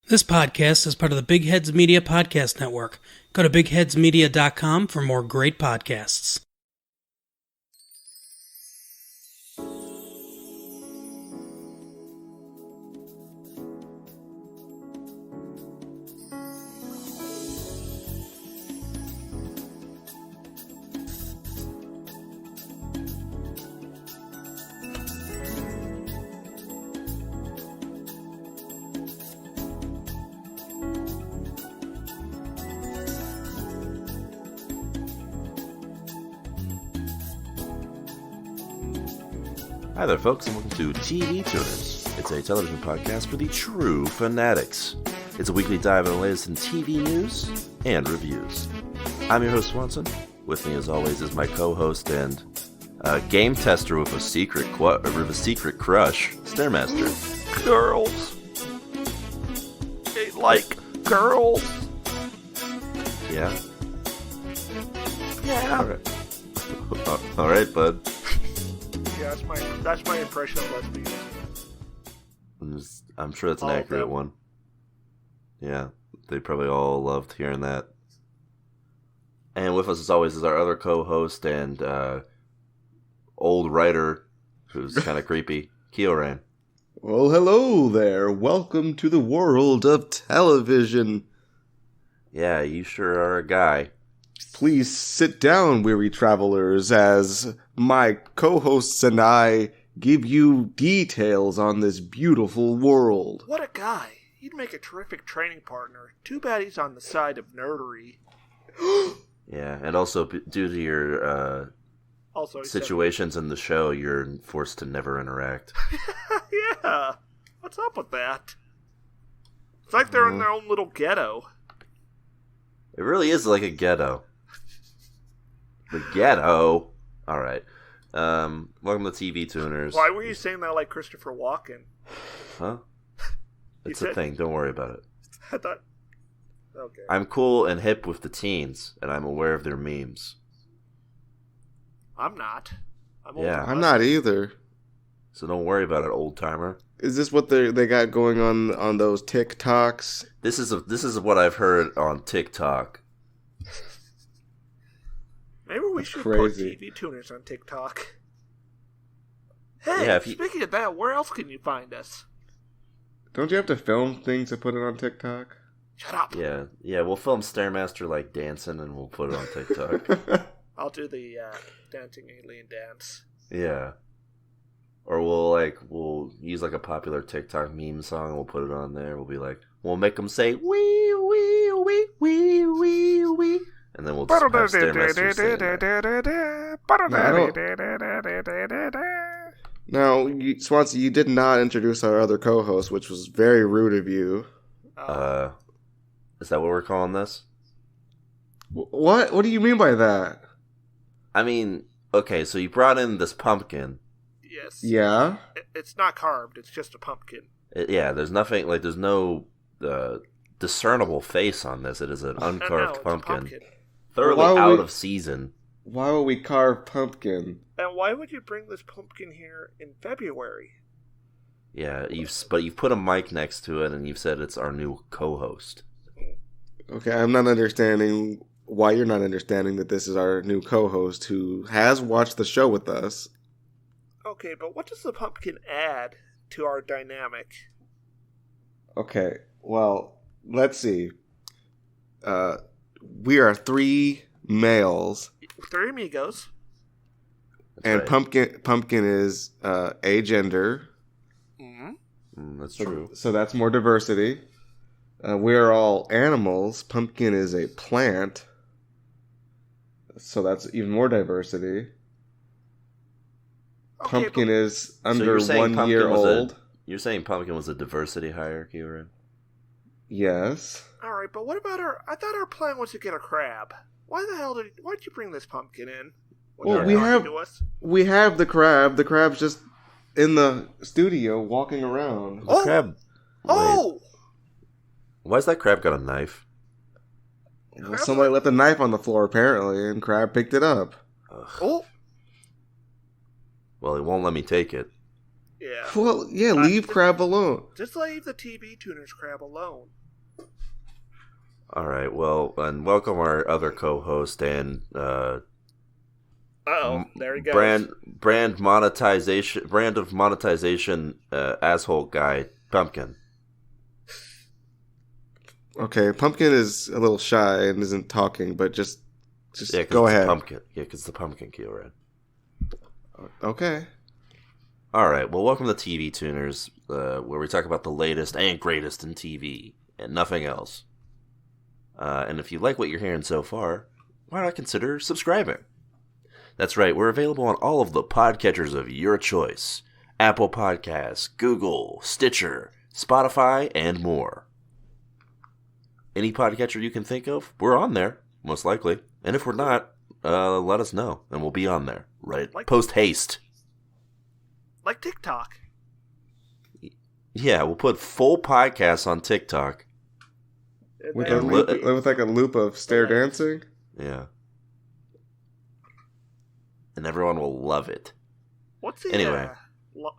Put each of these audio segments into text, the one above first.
This podcast is part of the Big Heads Media Podcast Network. Go to bigheadsmedia.com for more great podcasts. Hi there, folks, and welcome to TV Tuners. It's a television podcast for the true fanatics. It's a weekly dive into the latest in TV news and reviews. I'm your host, Swanson. With me, as always, is my co-host and game tester with a secret crush, Stairmaster. Girls. They like girls. Yeah? Yeah. All right, bud. Yeah, that's my impression of lesbians. I'm sure that's an All of accurate them. one. Yeah, they probably all loved hearing that. And with us, as always, is our other co-host and old writer, who's kind of creepy, Kyoran. Well, hello there. Welcome to the world of television. Yeah, you sure are a guy. Please sit down, weary travelers, as my co-hosts and I give you details on this beautiful world. What a guy. He'd make a terrific training partner. Too bad he's on the side of nerdery. Yeah, and also due to your Also, he situations in the show, you're forced to never interact. said, yeah. What's up with that? It's like they're in their own little ghetto. It really is like a ghetto. The ghetto. All right. Welcome to TV Tuners. Why were you saying that like Christopher Walken? Huh? It's You a said- thing. Don't worry about it. I thought... Okay. I'm cool and hip with the teens, and I'm aware of their memes. I'm not. I'm Yeah. older. I'm not either. So don't worry about it, old timer. Is this what they got going on those TikToks? This is what I've heard on TikTok. Maybe we should crazy. put TV Tuners on TikTok. Hey, Yeah, if you- speaking of that, where else can you find us? Don't you have to film things to put it on TikTok? Shut up. Yeah, we'll film Stairmaster like dancing, and we'll put it on TikTok. I'll do the dancing alien dance. Yeah. Or we'll use like a popular TikTok meme song, and we'll put it on there. We'll be like, we'll make them say wee wee wee wee wee wee, and then we'll just have Stairmaster saying that. Now, Swansea, you did not introduce our other co-host, which was very rude of you. Is that what we're calling this? What? What do you mean by that? I mean, okay, so you brought in this pumpkin. Yes. Yeah? It's not carved. It's just a pumpkin. There's nothing, like, there's no discernible face on this. It is an uncarved it's a pumpkin. Thoroughly Why would out we- of season. Why would we carve pumpkin? And why would you bring this pumpkin here in February? Yeah, but you've put a mic next to it, and you've said it's our new co-host. Okay, I'm not understanding why you're not understanding that this is our new co-host who has watched the show with us. Okay, but what does the pumpkin add to our dynamic? Okay, well, let's see. We are three males, Three amigos. That's and right. pumpkin is agender. Mm-hmm. That's true. So that's more diversity. We're all animals. Pumpkin is a plant. So that's even more diversity. Okay, Pumpkin but is So under you're saying 1 year pumpkin was old. You're saying pumpkin was a diversity hierarchy, right? Yes. all right, but what about our? I thought our plan was to get a crab. Why'd you bring this pumpkin in? Well, Without we talking have- to us? We have the crab. The crab's just in the studio walking around. Oh! Crab. Oh, Why's that crab got a knife? Well, somebody left a knife on the floor apparently, and crab picked it up. Ugh. oh! Well, he won't let me take it. Yeah. Well, yeah, leave Crab alone. Just leave the TV tuners crab alone. All right, well, and welcome our other co-host and There he goes. brand of monetization asshole guy, Pumpkin. Okay, Pumpkin is a little shy and isn't talking, but just go ahead. Pumpkin. Yeah, because the Pumpkin Keyred. Okay. All right, well, welcome to TV Tuners, where we talk about the latest and greatest in TV and nothing else. And if you like what you're hearing so far, why not consider subscribing? That's right, we're available on all of the podcatchers of your choice. Apple Podcasts, Google, Stitcher, Spotify, and more. Any podcatcher you can think of, we're on there, most likely. And if we're not, let us know, and we'll be on there, right? Post haste. Like TikTok. Yeah, we'll put full podcasts on TikTok. With like a loop of stair dancing? Yeah. And everyone will love it. What's the anyway,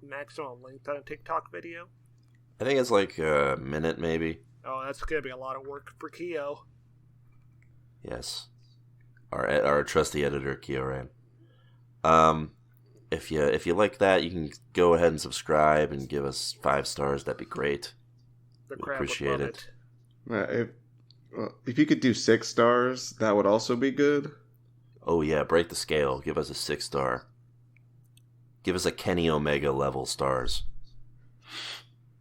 maximum length on a TikTok video? I think it's like a minute, maybe. Oh, that's going to be a lot of work for Keo. Yes. Our trusty editor, Keo If you like that, you can go ahead and subscribe and give us 5 stars. That'd be great. We appreciate it. If you could do 6 stars, that would also be good. Oh yeah, break the scale. Give us a 6-star. Give us a Kenny Omega level stars.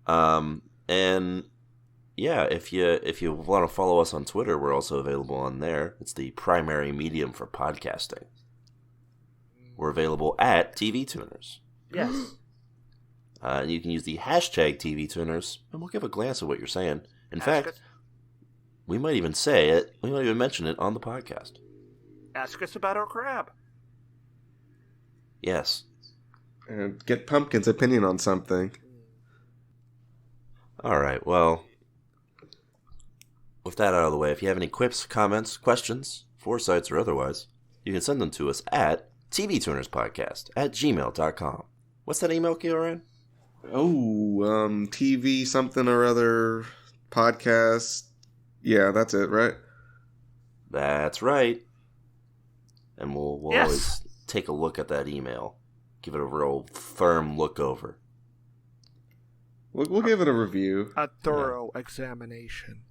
And yeah, if you want to follow us on Twitter, we're also available on there. It's the primary medium for podcasting. We're available at TV Tuners. Yes. And you can use the hashtag TV Tuners, and we'll give a glance at what you're saying. In fact, we might even say it. We might even mention it on the podcast. Ask us about our crab. Yes. And get Pumpkin's opinion on something. All right, well, with that out of the way, if you have any quips, comments, questions, foresights, or otherwise, you can send them to us at tvtunerspodcast@gmail.com. What's that email, Kieran? TV something or other podcast. Yeah, that's it, right? That's right. And we'll always take a look at that email. Give it a real firm look over. We'll give it a review. A thorough examination.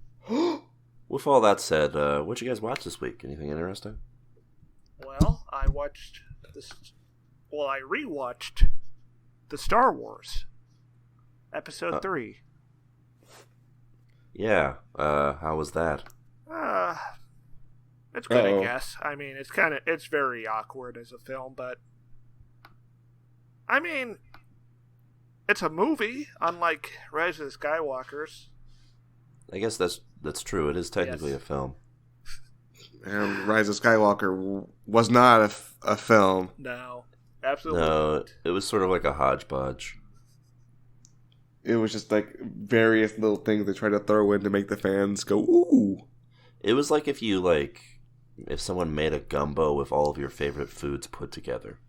With all that said, what'd you guys watch this week? Anything interesting? Well, I rewatched the Star Wars Episode 3. Yeah, how was that? It's good, I guess. I mean, it's very awkward as a film, but I mean, it's a movie, unlike Rise of the Skywalkers. I guess that's true. It is technically a film. And Rise of Skywalker was not a film. No, absolutely not. It was sort of like a hodgepodge. It was just like various little things they tried to throw in to make the fans go, ooh. It was like if someone made a gumbo with all of your favorite foods put together.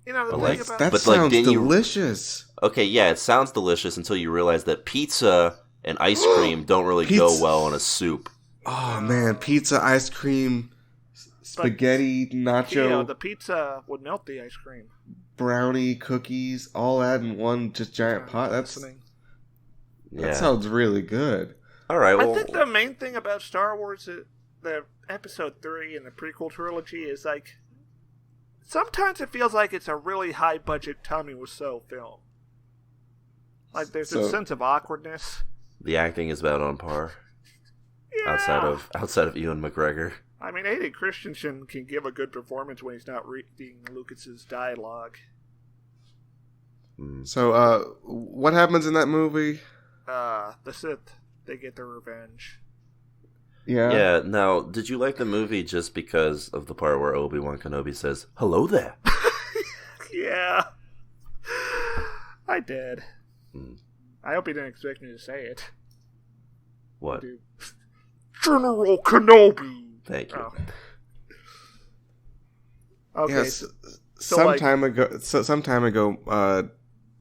You know, that sounds delicious. Okay, yeah, it sounds delicious until you realize that pizza and ice cream don't really go well in a soup. Oh man, pizza, ice cream, spaghetti, nacho. Yeah, the pizza would melt the ice cream. Brownie, cookies, all add in one just giant pot. That sounds really good. All right. Well, I think the main thing about Star Wars, the Episode 3 and the prequel trilogy, is like sometimes it feels like it's a really high budget Tommy Wiseau film. Like there's a sense of awkwardness. The acting is about on par. Yeah. Outside of Ewan McGregor. I mean, Hayden Christensen can give a good performance when he's not reading Lucas's dialogue. So, what happens in that movie? The Sith, they get their revenge. Yeah. Yeah. Now, did you like the movie just because of the part where Obi-Wan Kenobi says, "Hello there"? Yeah. I did. I hope he didn't expect me to say it. What? General Kenobi. Thank you. Oh. Okay. Yes. Some time ago,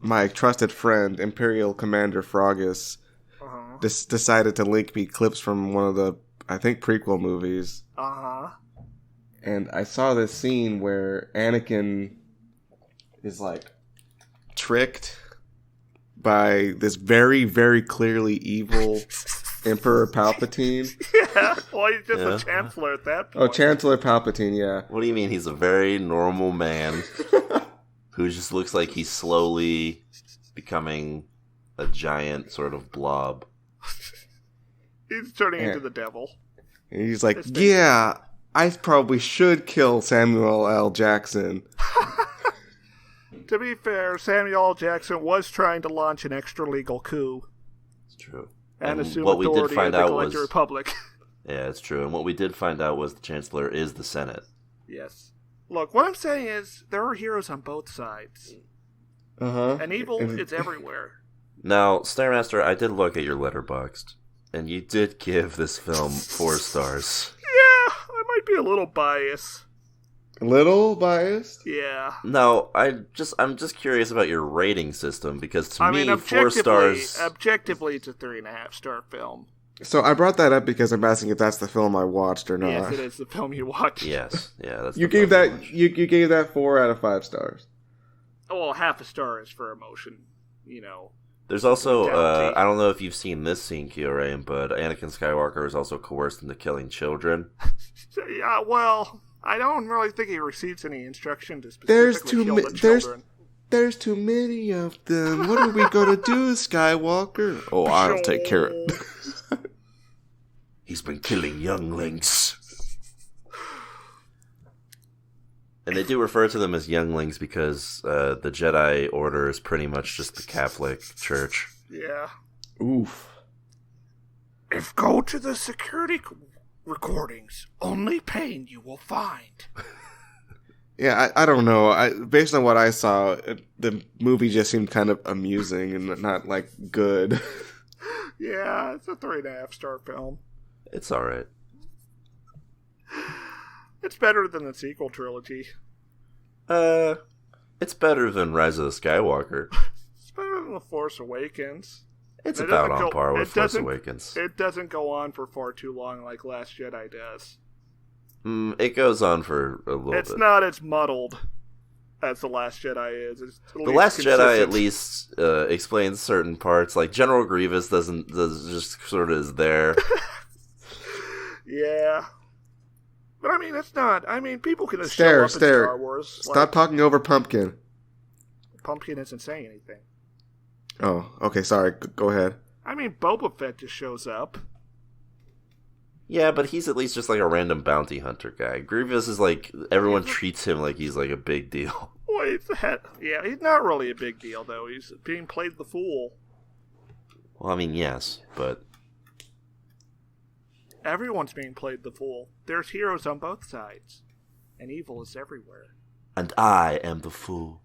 my trusted friend, Imperial Commander Froggus, decided to link me clips from one of the, I think, prequel movies. And I saw this scene where Anakin is, like, tricked by this very, very clearly evil Emperor Palpatine. Yeah, well, he's just a Chancellor at that point. Oh, Chancellor Palpatine, yeah. What do you mean? He's a very normal man who just looks like he's slowly becoming a giant sort of blob. He's turning into the devil. And he's like, yeah, I probably should kill Samuel L. Jackson. To be fair, Samuel L. Jackson was trying to launch an extra-legal coup. It's true. And assume authority of the Galactic Republic. Yeah, it's true. And what we did find out was the Chancellor is the Senate. Yes. Look, what I'm saying is, there are heroes on both sides. And evil is everywhere. Now, Starmaster, I did look at your Letterboxd, and you did give this film 4 stars. Yeah, I might be a little biased. Little biased? Yeah. No, I'm just curious about your rating system, because to me, 4 objectively, stars... Objectively, it's a 3.5-star film. So I brought that up because I'm asking if that's the film I watched or not. Yes, it is the film you watched. Yes, yeah, that's you gave that. You gave that 4 out of 5 stars. Oh, well, half a star is for emotion, you know. There's also, I don't know if you've seen this scene, Kyorain, but Anakin Skywalker is also coerced into killing children. Yeah, well, I don't really think he receives any instruction to specifically kill the children. There's too many of them. What are we gonna do, Skywalker? Oh, I'll take care of it. He's been killing younglings. And they do refer to them as younglings because the Jedi Order is pretty much just the Catholic Church. Yeah. Oof. If go to the security recordings, only pain you will find. Yeah, I don't know. Based on what I saw, the movie just seemed kind of amusing and not, like, good. Yeah, it's a 3.5-star film. It's alright. It's better than the sequel trilogy. It's better than Rise of the Skywalker. It's better than The Force Awakens. It's about on par with Force Awakens. It doesn't go on for far too long like Last Jedi does. It goes on for a little bit. It's not as muddled as The Last Jedi is. The Last Jedi at least explains certain parts. Like General Grievous just sort of is there. Yeah. But I mean, it's not. I mean, people can just show up in Star Wars. Stop talking over Pumpkin. Pumpkin isn't saying anything. Oh, okay, sorry. Go ahead. I mean, Boba Fett just shows up. Yeah, but he's at least just like a random bounty hunter guy. Grievous is like, everyone treats him like he's like a big deal. Wait, yeah, he's not really a big deal, though. He's being played the fool. Well, I mean, yes, but... Everyone's being played the fool. There's heroes on both sides. And evil is everywhere. And I am the fool.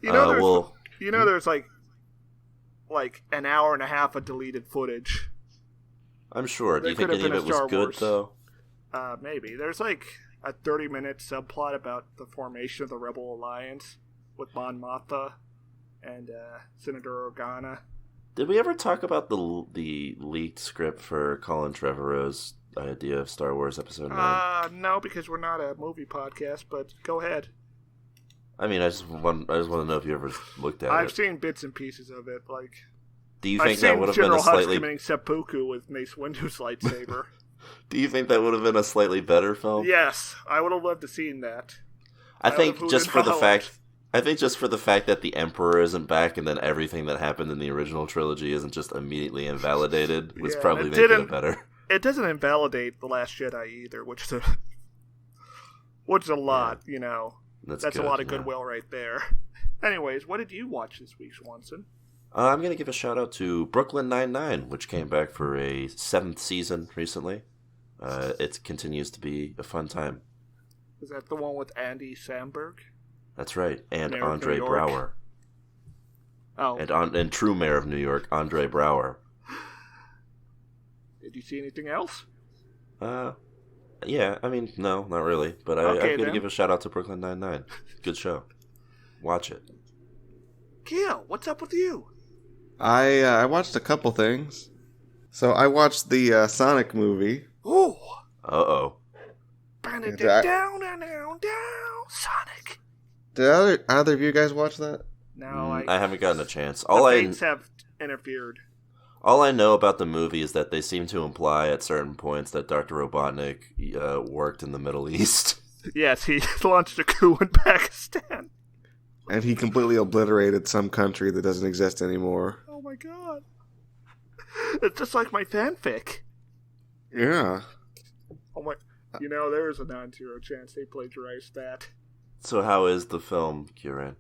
There's like an hour and a half of deleted footage. I'm sure. Do you think any of it was good, though? Maybe. There's like a 30-minute subplot about the formation of the Rebel Alliance with Mon Mothma and Senator Organa. Did we ever talk about the leaked script for Colin Trevorrow's idea of Star Wars Episode 9? No, because we're not a movie podcast, but go ahead. I mean, I just want to know if you ever looked at it. I've seen bits and pieces of it. Like, do you think that would have been a slightly... committing seppuku with Mace Windu's lightsaber. Do you think that would have been a slightly better film? Yes, I would have loved to seen that. I think just for the fact that the Emperor isn't back and then everything that happened in the original trilogy isn't just immediately invalidated was probably making it better. It doesn't invalidate The Last Jedi either, which is a lot, you know. That's good, a lot of goodwill right there. Anyways, what did you watch this week, Swanson? I'm going to give a shout out to Brooklyn Nine-Nine, which came back for a 7th season recently. It continues to be a fun time. Is that the one with Andy Samberg? That's right, and Andre Braugher. Oh. And true Mayor of New York, Andre Braugher. Did you see anything else? Yeah, I mean, no, not really. But I'm going to give a shout out to Brooklyn Nine-Nine. Good show. Watch it. Keo, what's up with you? I watched a couple things. So I watched the Sonic movie. Ooh. Uh-oh. Down, Sonic. Did either of you guys watch that? No, I haven't gotten a chance. The fates have interfered. All I know about the movie is that they seem to imply at certain points that Dr. Robotnik worked in the Middle East. Yes, he launched a coup in Pakistan. And he completely obliterated some country that doesn't exist anymore. Oh my god. It's just like my fanfic. Yeah. Oh my... there's a non-zero chance they plagiarized that. So how is the film, Kieran?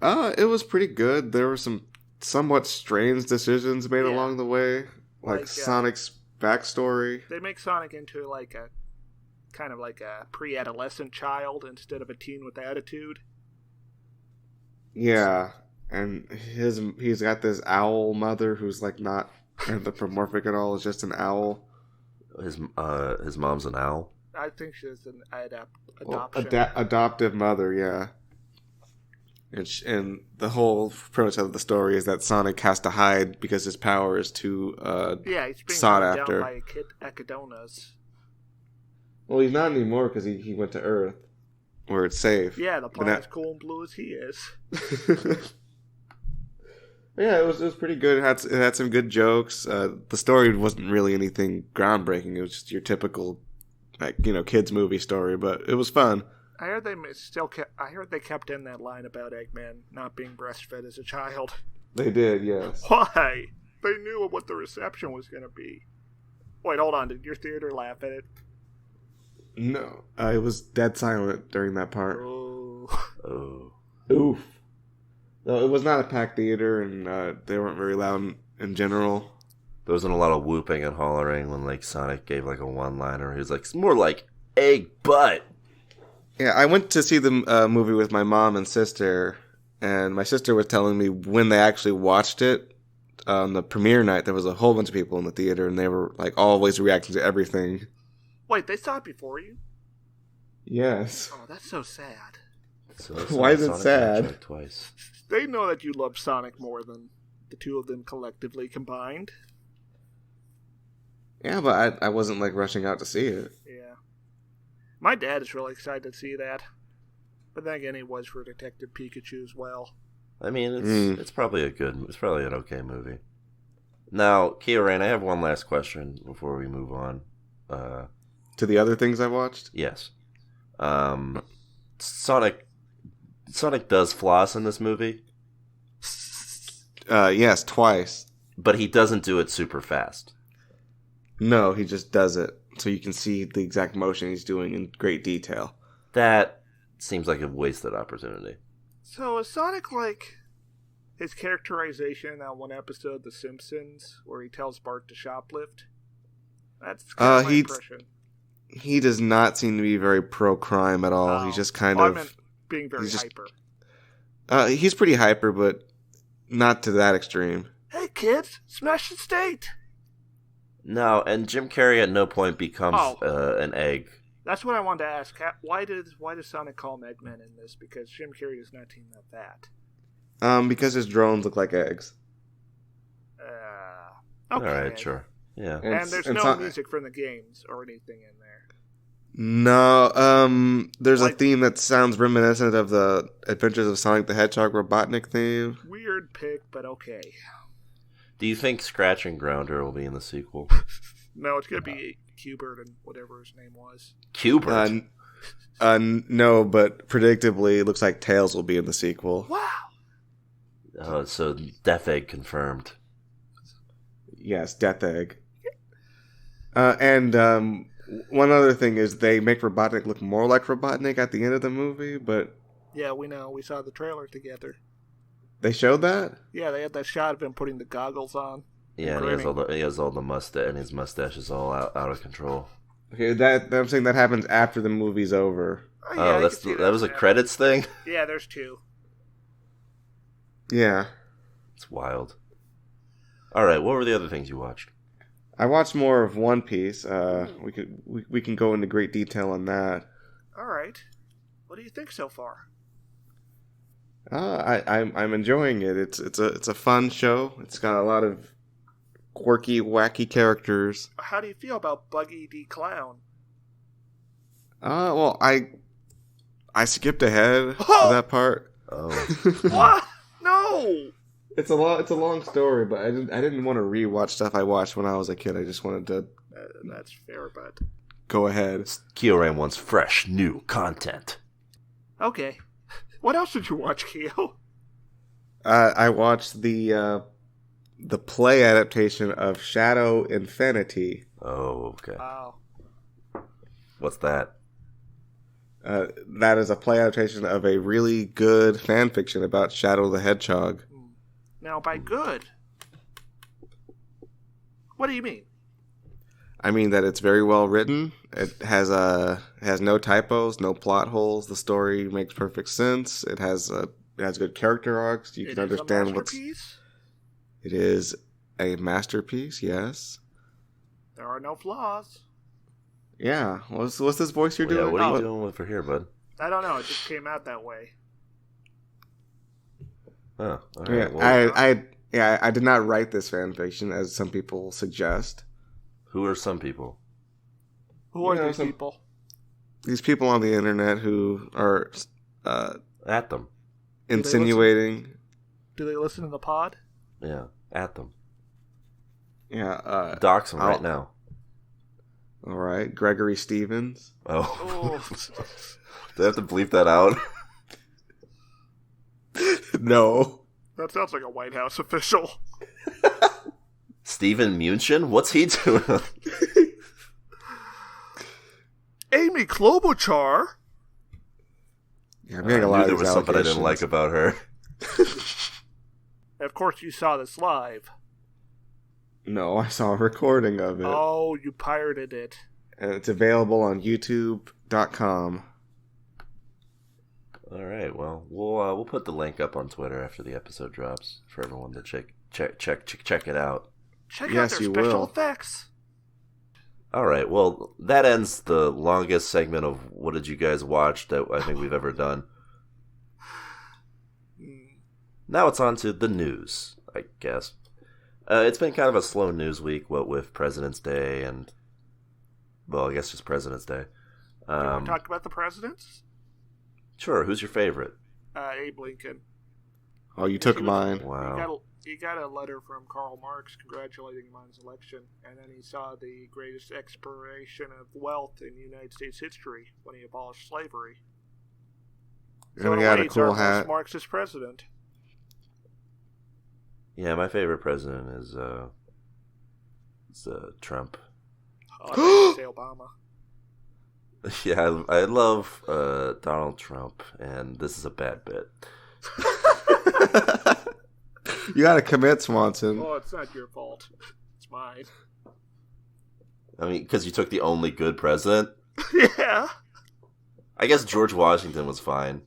It was pretty good. There were some somewhat strange decisions made along the way. Like Sonic's backstory. They make Sonic into like a kind of like a pre-adolescent child instead of a teen with attitude. Yeah. And he's got this owl mother who's like not anthropomorphic at all. It's just an owl. His mom's an owl? I think she's an adoption. Adoptive mother, yeah. And the whole premise of the story is that Sonic has to hide because his power is too he's being sought held after. Down by Echidonas. Well, he's not anymore because he went to Earth, where it's safe. Yeah, the planet's cool and blue as he is. Yeah, it was pretty good. It had some good jokes. The story wasn't really anything groundbreaking. It was just your typical, kids movie story, but it was fun. I heard they kept in that line about Eggman not being breastfed as a child. They did, yes. Why? They knew what the reception was going to be. Wait, hold on. Did your theater laugh at it? No, it was dead silent during that part. Oh. Oof. No, it was not a packed theater, and they weren't very loud in general. There wasn't a lot of whooping and hollering when Sonic gave a one-liner. He was it's more like egg butt. Yeah, I went to see the movie with my mom and sister, and my sister was telling me when they actually watched it on the premiere night, there was a whole bunch of people in the theater, and they were always reacting to everything. Wait, they saw it before you? Yes. Oh, that's so sad. So why is it sad? Twice. They know that you love Sonic more than the two of them collectively combined. Yeah, but I wasn't rushing out to see it. Yeah. My dad is really excited to see that. But then again, he was for Detective Pikachu as well. I mean, it's probably an okay movie. Now, Kieran, I have one last question before we move on. To the other things I watched? Yes. Sonic does floss in this movie. Yes, twice. But he doesn't do it super fast. No, he just does it. So you can see the exact motion he's doing in great detail. That seems like a wasted opportunity. So is Sonic like his characterization in that one episode of The Simpsons where he tells Bart to shoplift? That's kind of my impression. He does not seem to be very pro-crime at all. He's just kind of... I meant being very hyper. He's pretty hyper, but not to that extreme. Hey kids, smash the state! No, and Jim Carrey at no point becomes an egg. That's what I wanted to ask. Why does Sonic call him Eggman in this? Because Jim Carrey does not team up that. Because his drones look like eggs. Okay. Alright, sure. Yeah. And there's no music from the games or anything in there. No, there's a theme that sounds reminiscent of the Adventures of Sonic the Hedgehog Robotnik theme. Weird pick, but okay. Do you think Scratch and Grounder will be in the sequel? No, it's going to be Q*bert and whatever his name was. Q*bert? No, but predictably, it looks like Tails will be in the sequel. Wow! Oh, so Death Egg confirmed. Yes, Death Egg. And one other thing is they make Robotnik look more like Robotnik at the end of the movie, but... Yeah, we know. We saw the trailer together. They showed that? Yeah, they had that shot of him putting the goggles on. Yeah, and he has all the mustache, and his mustache is all out of control. Okay, I'm saying that happens after the movie's over. Oh, that was a credits thing? Yeah, there's two. Yeah. It's wild. Alright, what were the other things you watched? I watched more of One Piece. We can go into great detail on that. Alright. What do you think so far? I'm enjoying it. It's a fun show. It's got a lot of quirky, wacky characters. How do you feel about Buggy the Clown? Well, I skipped ahead to that part. Oh. What? No. It's a long story, but I didn't want to rewatch stuff I watched when I was a kid. I just wanted to. That's fair, but go ahead. Kyoran wants fresh, new content. Okay. What else did you watch, Keo? I watched the play adaptation of Shadow Infinity. Oh, okay. Wow. What's that? That is a play adaptation of a really good fan fiction about Shadow the Hedgehog. Now, by good, what do you mean? I mean that it's very well written. It has no typos, no plot holes. The story makes perfect sense. It has good character arcs. You can understand what's. It is a masterpiece. Yes. There are no flaws. Yeah. What's this voice you're doing? Yeah, what are you doing over here, bud? I don't know. It just came out that way. Oh, all right. Yeah, well, I did not write this fan fiction, as some people suggest. Who are some people? Who are these people? These people on the internet who are At them. insinuating. Do they listen to the pod? Yeah, at them. Yeah. Dox them right now. All right, Gregory Stevens. Oh. Do I have to bleep that out? No. That sounds like a White House official. Steven Mnuchin? What's he doing? Amy Klobuchar. Yeah, I'm getting a lot I knew of there these was something I didn't allegations. like about her. Of course, you saw this live. No, I saw a recording of it. Oh, you pirated it. And it's available on YouTube.com. All right, well, we'll put the link up on Twitter after the episode drops for everyone to check it out. Check Yes, out their you special will. effects. All right, well, that ends the longest segment of what did you guys watch that I think we've ever done. Now it's on to the news, I guess. It's been kind of a slow news week, what with President's Day and, well, I guess just President's Day. You want to talk about the presidents? Sure, who's your favorite? Abe Lincoln. Oh, you took mine. Wow. He got a letter from Karl Marx congratulating him on his election, and then he saw the greatest expiration of wealth in United States history when he abolished slavery. And he had a cool hat. Marxist president. Yeah, my favorite president is Trump. Oh, I say Obama. Yeah, I love Donald Trump, and this is a bad bit. You gotta commit, Swanson. Oh, it's not your fault. It's mine. I mean, because you took the only good president? Yeah. I guess George Washington was fine.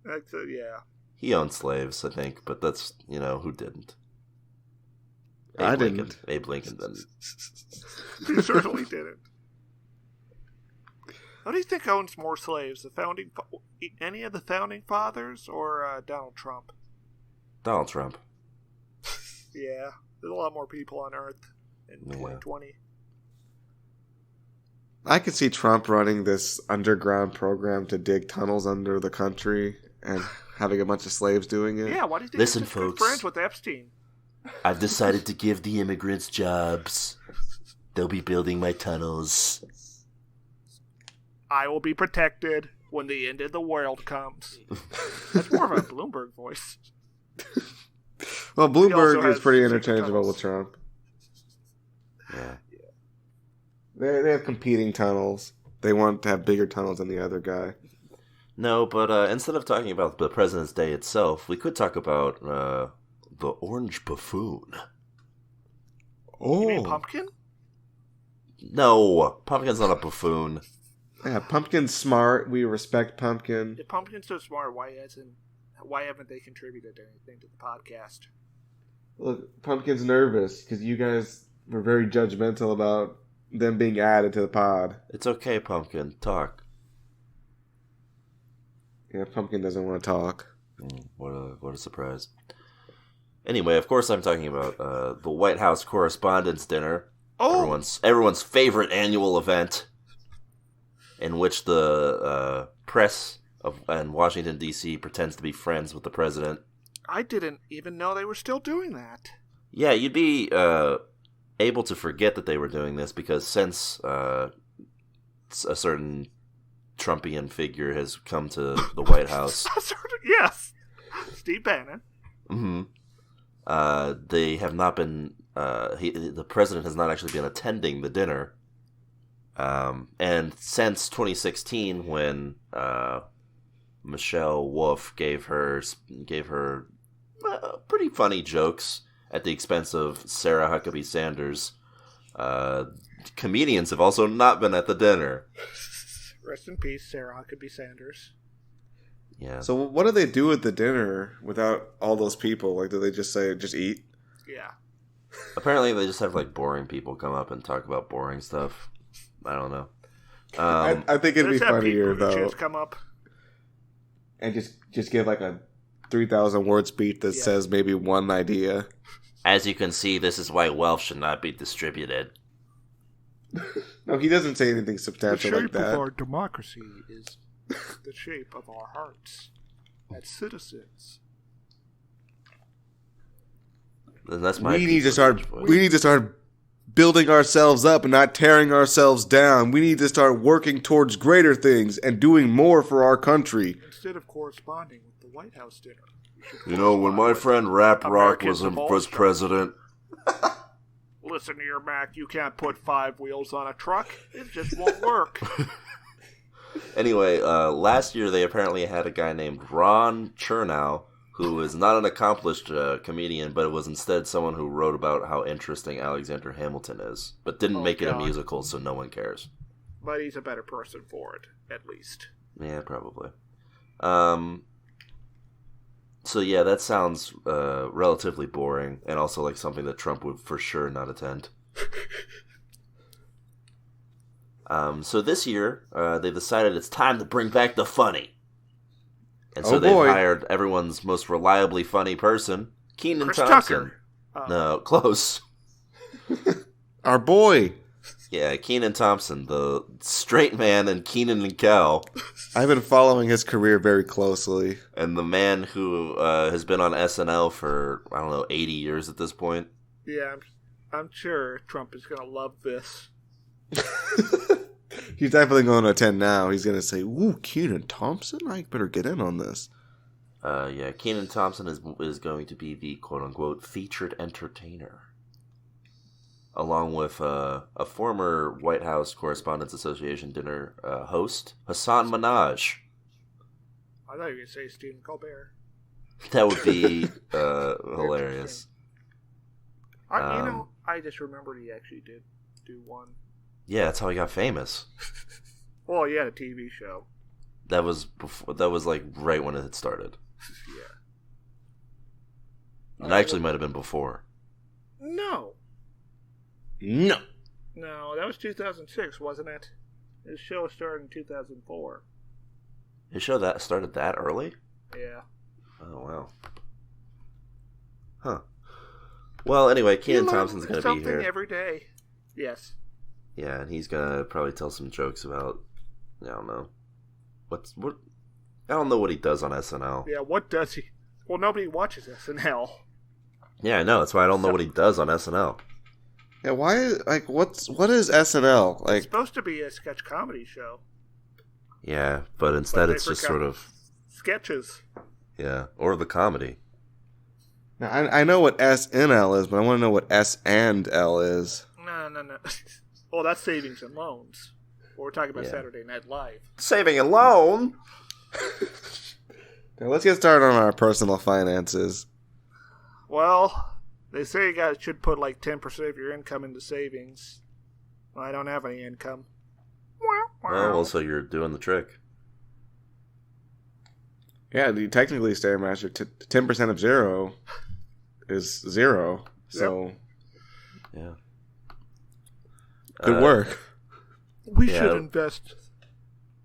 Yeah. He owned slaves, I think, but that's, who didn't? I Lincoln. didn't. Abe Lincoln didn't. He certainly didn't. Who do you think owns more slaves? Any of the founding fathers or Donald Trump? Donald Trump. Yeah, there's a lot more people on Earth in 2020. I could see Trump running this underground program to dig tunnels under the country and having a bunch of slaves doing it. Yeah, why do you think Listen, he's folks. good friends with Epstein? I've decided to give the immigrants jobs. They'll be building my tunnels. I will be protected when the end of the world comes. That's more of a Bloomberg voice. Well, Bloomberg is pretty secret interchangeable tunnels. with Trump. Yeah. They have competing tunnels. They want to have bigger tunnels than the other guy. No, but instead of talking about the President's Day itself, we could talk about the Orange Buffoon. Oh, You mean Pumpkin? No, Pumpkin's not a buffoon. Yeah, Pumpkin's smart. We respect Pumpkin. If Pumpkin's so smart, why haven't they contributed anything to the podcast? Look, Pumpkin's nervous because you guys were very judgmental about them being added to the pod. It's okay, Pumpkin. Talk. Yeah, Pumpkin doesn't want to talk. What a surprise. Anyway, of course I'm talking about the White House Correspondents' Dinner. Oh! Everyone's favorite annual event in which the press in Washington, D.C. pretends to be friends with the president. I didn't even know they were still doing that. Yeah, you'd be able to forget that they were doing this because since a certain Trumpian figure has come to the White House. Yes. Steve Bannon. Mm-hmm. They have not been. The president has not actually been attending the dinner. And since 2016, when Michelle Wolf gave her pretty funny jokes at the expense of Sarah Huckabee Sanders, comedians have also not been at the dinner. Rest in peace, Sarah Huckabee Sanders. Yeah. So what do they do at the dinner without all those people? Like, do they just say, just eat? Yeah. Apparently they just have, like, boring people come up and talk about boring stuff. I don't know. I think it'd be funnier, though. Come up. And just give, like, a 3,000 word speech that says maybe one idea. As you can see, this is why wealth should not be distributed. No, he doesn't say anything substantial like that. The shape of our democracy is the shape of our hearts as citizens. And that's my we need to start building ourselves up and not tearing ourselves down. We need to start working towards greater things and doing more for our country. Instead of corresponding with the White House dinner. You know, when my friend Rap Rock was president. Listen here, Mac, you can't put 5 wheels on a truck. It just won't work. Anyway, last year they apparently had a guy named Ron Chernow, who is not an accomplished comedian, but was instead someone who wrote about how interesting Alexander Hamilton is, but didn't make it a musical, so no one cares. But he's a better person for it, at least. Yeah, probably. So yeah, that sounds relatively boring, and also like something that Trump would for sure not attend. So this year, they decided it's time to bring back the funny. And so they've hired everyone's most reliably funny person, Kenan Chris Thompson. Tucker. No, close. Our boy. Yeah, Kenan Thompson, the straight man in Kenan and Kel. I've been following his career very closely. And the man who has been on SNL for, 80 years at this point. Yeah, I'm sure Trump is going to love this. He's definitely going to attend now. He's going to say, ooh, Kenan Thompson? I better get in on this. Yeah, Kenan Thompson is going to be the quote-unquote featured entertainer. Along with a former White House Correspondents Association dinner host, Hassan Minhaj. I thought you were going to say Stephen Colbert. That would be hilarious. I just remembered he actually did do one. Yeah, that's how he got famous. Well, he had a TV show. That was before. That was like right when it had started. Yeah. It actually might have been before. No, that was 2006, wasn't it? His show started in 2004. His show that started that early? Yeah. Oh, wow. Huh. Well, anyway, Kenan Thompson's going to be here. Every day. Yes. Yeah, and he's going to probably tell some jokes about, I don't know. I don't know what he does on SNL. Yeah, what does he? Well, nobody watches SNL. Yeah, I know. That's why I don't know what he does on SNL. Yeah, why? Like, what is SNL? Like, it's supposed to be a sketch comedy show. Yeah, but instead it's just sort of sketches. Yeah, or the comedy. Now, I know what SNL is, but I want to know what S and L is. No. Well, that's savings and loans. We're talking about Saturday Night Live. Saving and loan. Now, let's get started on our personal finances. Well, they say you guys should put like 10% of your income into savings. Well, I don't have any income. Well, so you're doing the trick. Yeah, technically, Stairmaster, 10% of 0 is 0. So, yeah. Good work. We should invest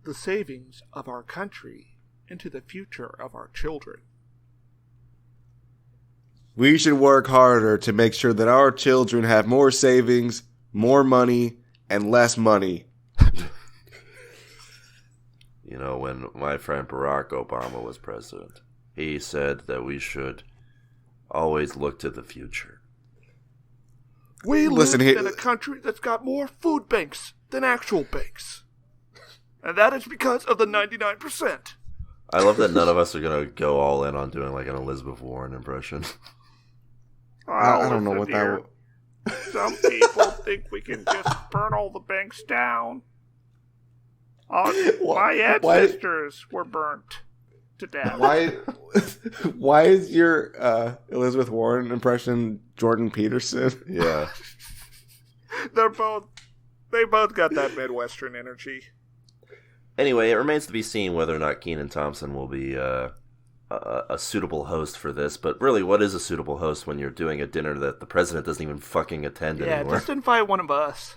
the savings of our country into the future of our children. We should work harder to make sure that our children have more savings, more money, and less money. You know, when my friend Barack Obama was president, he said that we should always look to the future. We live in a country that's got more food banks than actual banks. And that is because of the 99%. I love that none of us are going to go all in on doing like an Elizabeth Warren impression. I don't know what that would... Some people think we can just burn all the banks down. My ancestors were burnt to death. Why is your Elizabeth Warren impression Jordan Peterson? Yeah. They both got that Midwestern energy. Anyway, it remains to be seen whether or not Kenan Thompson will be a suitable host for this. But really, what is a suitable host when you're doing a dinner that the president doesn't even fucking attend anymore? Yeah, just invite one of us.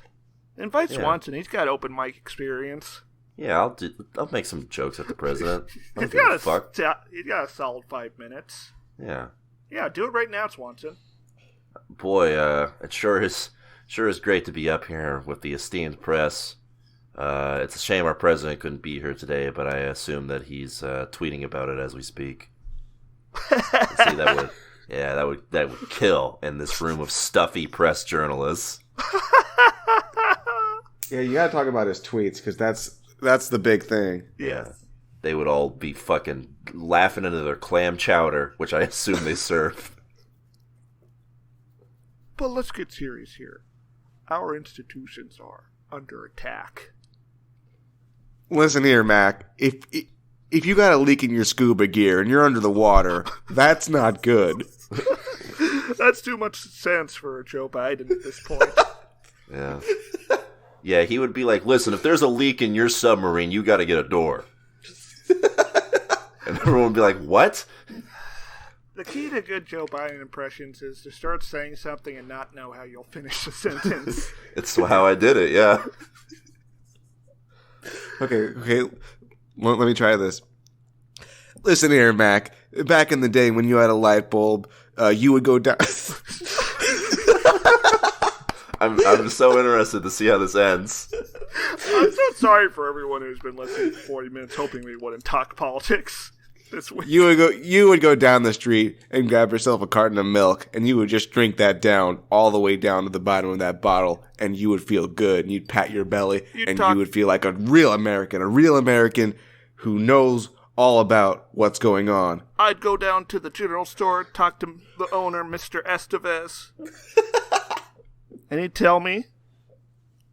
Invite Swanson. He's got open mic experience. Yeah, I'll make some jokes at the president. He's got a solid 5 minutes. Yeah. Yeah, do it right now, Swanson. Boy, it sure is great to be up here with the esteemed press. It's a shame our president couldn't be here today, but I assume that he's tweeting about it as we speak. See, that would kill in this room of stuffy press journalists. Yeah, you gotta talk about his tweets, because that's the big thing. Yeah. They would all be fucking laughing into their clam chowder, which I assume they serve. But let's get serious here. Our institutions are under attack. Listen here, Mac. If you got a leak in your scuba gear and you're under the water, that's not good. That's too much sense for Joe Biden at this point. Yeah. Yeah, he would be like, listen, if there's a leak in your submarine, you got to get a door. And everyone would be like, what? The key to good Joe Biden impressions is to start saying something and not know how you'll finish the sentence. It's how I did it, yeah. Okay. Let me try this. Listen here, Mac. Back in the day when you had a light bulb, you would go down... I'm so interested to see how this ends. I'm so sorry for everyone who's been listening for 40 minutes hoping we wouldn't talk politics this week. You would go down the street and grab yourself a carton of milk, and you would just drink that down all the way down to the bottom of that bottle, and you would feel good, and you'd pat your belly, you would feel like a real American who knows all about what's going on. I'd go down to the general store, talk to the owner, Mr. Estevez. And he'd tell me,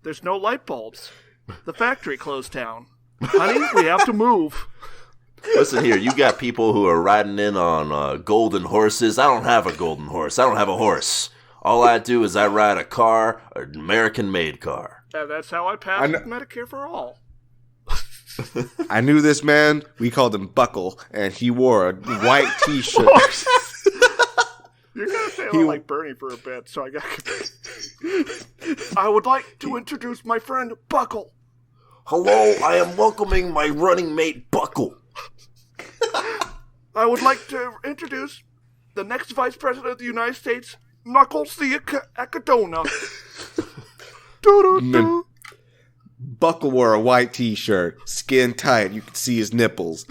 there's no light bulbs. The factory closed down. Honey, we have to move. Listen here, you got people who are riding in on golden horses. I don't have a golden horse. I don't have a horse. All I do is I ride a car, an American-made car. And that's how I passed Medicare for All. I knew this man. We called him Buckle, and he wore a white T-shirt. You're going to say like Bernie for a bit, so I got I would like to introduce my friend, Buckle. Hello, I am welcoming my running mate, Buckle. I would like to introduce the next Vice President of the United States, Knuckles the Acadona. Buckle wore a white T-shirt, skin tight. You could see his nipples.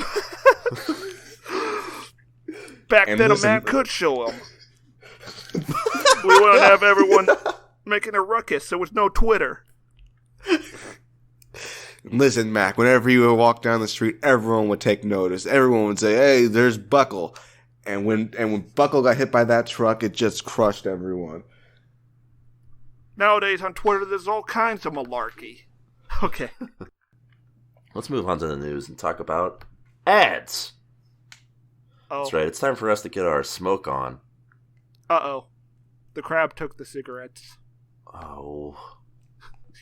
Back then, a man could show him. We wouldn't have everyone making a ruckus. There was no Twitter. Listen, Mac, whenever you would walk down the street, everyone would take notice. Everyone would say, hey, there's Buckle. And when Buckle got hit by that truck, it just crushed everyone. Nowadays on Twitter, there's all kinds of malarkey. Okay. Let's move on to the news and talk about ads. Oh. That's right. It's time for us to get our smoke on. Uh-oh. The crab took the cigarettes. Oh.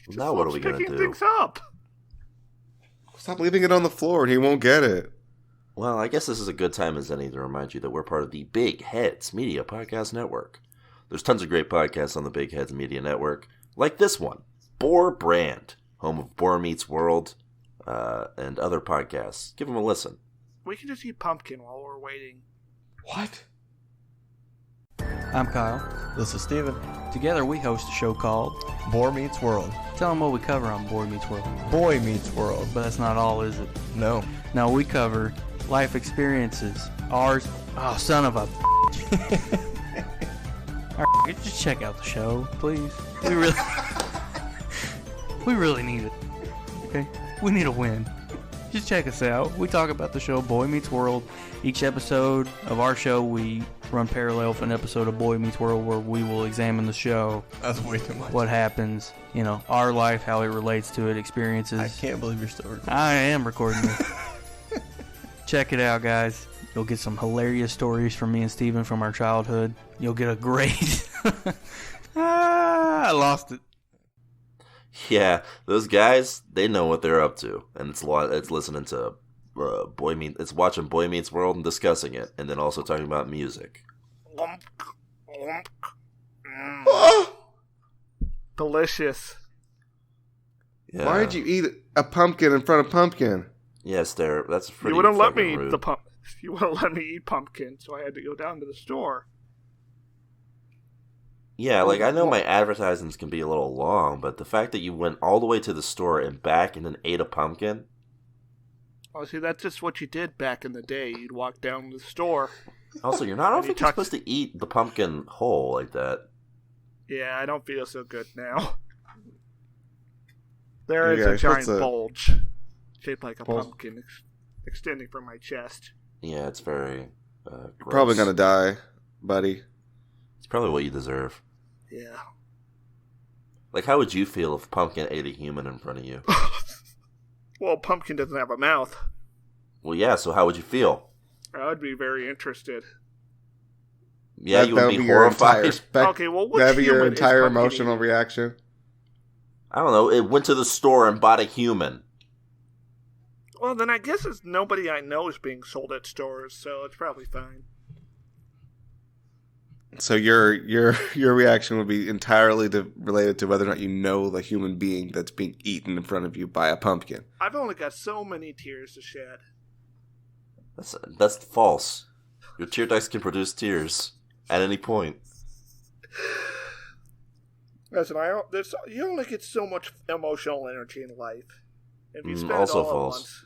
Now what are we going to do? Picking things up. Stop leaving it on the floor and he won't get it. Well, I guess this is a good time as any to remind you that we're part of the Big Heads Media Podcast Network. There's tons of great podcasts on the Big Heads Media Network, like this one, Boar Brand, home of Boar Meets World, and other podcasts. Give them a listen. We can just eat pumpkin while we're waiting. What? I'm Kyle. This is Steven. Together we host a show called Boar Meets World. Tell them what we cover on Boy Meets World. Boy Meets World. But that's not all, is it? No. No, we cover life experiences. Ours. Oh, son of a. Alright, just check out the show, please. We really need it. Okay? We need a win. Just check us out. We talk about the show Boy Meets World. Each episode of our show, we run parallel with an episode of Boy Meets World where we will examine the show. That's way too much. What happens, our life, how it relates to it, experiences. I can't believe you're still recording. I am recording this. Check it out, guys. You'll get some hilarious stories from me and Steven from our childhood. You'll get a great... I lost it. Yeah, those guys, they know what they're up to, and it's listening to it's watching Boy Meets World and discussing it, and then also talking about music. Delicious. Yeah. Why did you eat a pumpkin in front of Pumpkin? Yes, that's pretty. You wouldn't let fucking me rude. eat You wouldn't let me eat pumpkin, so I had to go down to the store. Yeah, like, I know my advertisements can be a little long, but the fact that you went all the way to the store and back and then ate a pumpkin... Oh, see, that's just what you did back in the day. You'd walk down to the store. Also, you're not often supposed to eat the pumpkin whole like that. Yeah, I don't feel so good now. There is guys, a giant bulge shaped like a pumpkin extending from my chest. Yeah, it's very You're probably gonna die, buddy. It's probably what you deserve. Yeah. Like, how would you feel if Pumpkin ate a human in front of you? Well, Pumpkin doesn't have a mouth. Well, yeah, so how would you feel? I would be very interested. Yeah, you would be horrified. Okay, well, that'd be your entire emotional reaction. I don't know. It went to the store and bought a human. Well, then I guess it's nobody I know is being sold at stores, so it's probably fine. So your reaction would be entirely related to whether or not you know the human being that's being eaten in front of you by a pumpkin. I've only got so many tears to shed. That's false. Your tear ducts can produce tears at any point. Listen, you only get so much emotional energy in life. If you spend also it all false.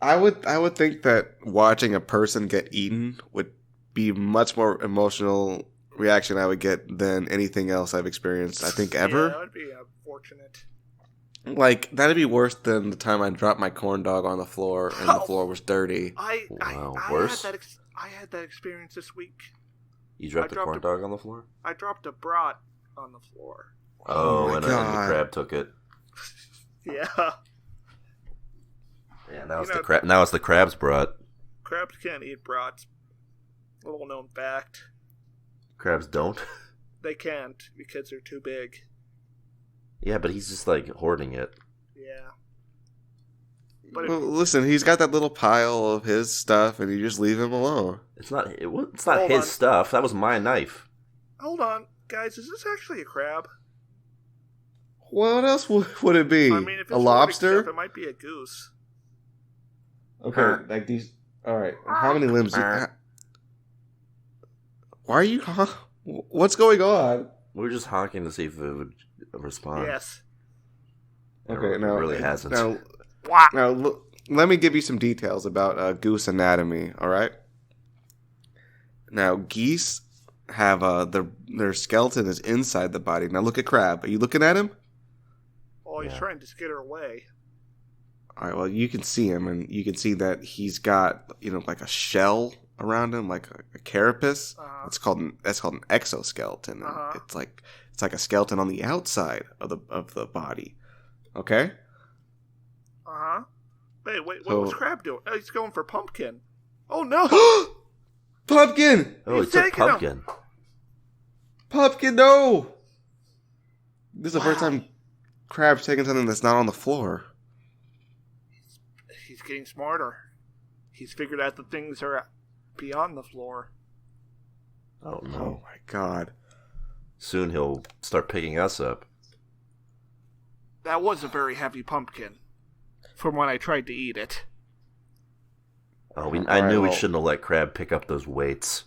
at once. I would think that watching a person get eaten would be much more emotional reaction I would get than anything else I've experienced, I think, ever. Yeah, that would be unfortunate. Like, that'd be worse than the time I dropped my corn dog on the floor and the floor was dirty. Worse? I had that experience this week. You dropped a corn dog on the floor? I dropped a brat on the floor. Oh, and the crab took it. Yeah. Yeah, now it's the crab's brat. Crabs can't eat brats. Little known fact. Crabs don't? They can't because they're too big. Yeah, but he's just like hoarding it. Yeah. Well, listen, he's got that little pile of his stuff, and you just leave him alone. It's not his stuff. That was my knife. Hold on, guys. Is this actually a crab? What else would it be? I mean, if it's a lobster? Stuff, it might be a goose. Okay, like these. All right, how many limbs? Why are you? What's going on? We're just honking to see if it would respond. Yes. Okay, no, it really hasn't. Now, let me give you some details about goose anatomy. All right. Now, geese have their skeleton is inside the body. Now, look at crab. Are you looking at him? Oh, he's trying to skitter away. All right. Well, you can see him, and you can see that he's got like a shell around him, like a carapace. That's called an exoskeleton. And it's like a skeleton on the outside of the body. Okay. Hey, wait, what was Crab doing? Oh, he's going for Pumpkin. Oh no! Pumpkin! Oh, he took Pumpkin. Pumpkin, no! This is the first time Crab's taking something that's not on the floor. He's getting smarter. He's figured out the things are beyond the floor. Oh no. Oh my god. Soon he'll start picking us up. That was a very heavy pumpkin. From when I tried to eat it. Oh, I knew we shouldn't have let Crab pick up those weights.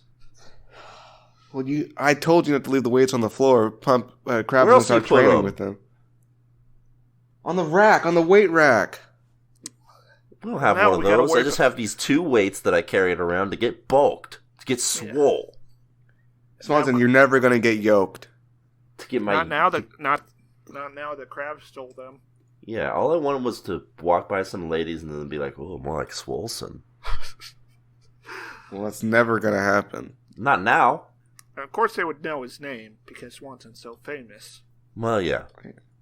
Well, I told you not to leave the weights on the floor. Crab's Where gonna else start you put training 'em? with them. On the rack, on the weight rack. I don't have Now one of we gotta those. I work just on- have these 2 weights that I carried around to get bulked, to get swole, Swanson, you're never gonna get yoked. to get my... Not now that Crab stole them. Yeah, all I wanted was to walk by some ladies and then be like, oh, more like Swolson. Well, that's never gonna happen. Not now. And of course they would know his name because Swanson's so famous. Well, yeah.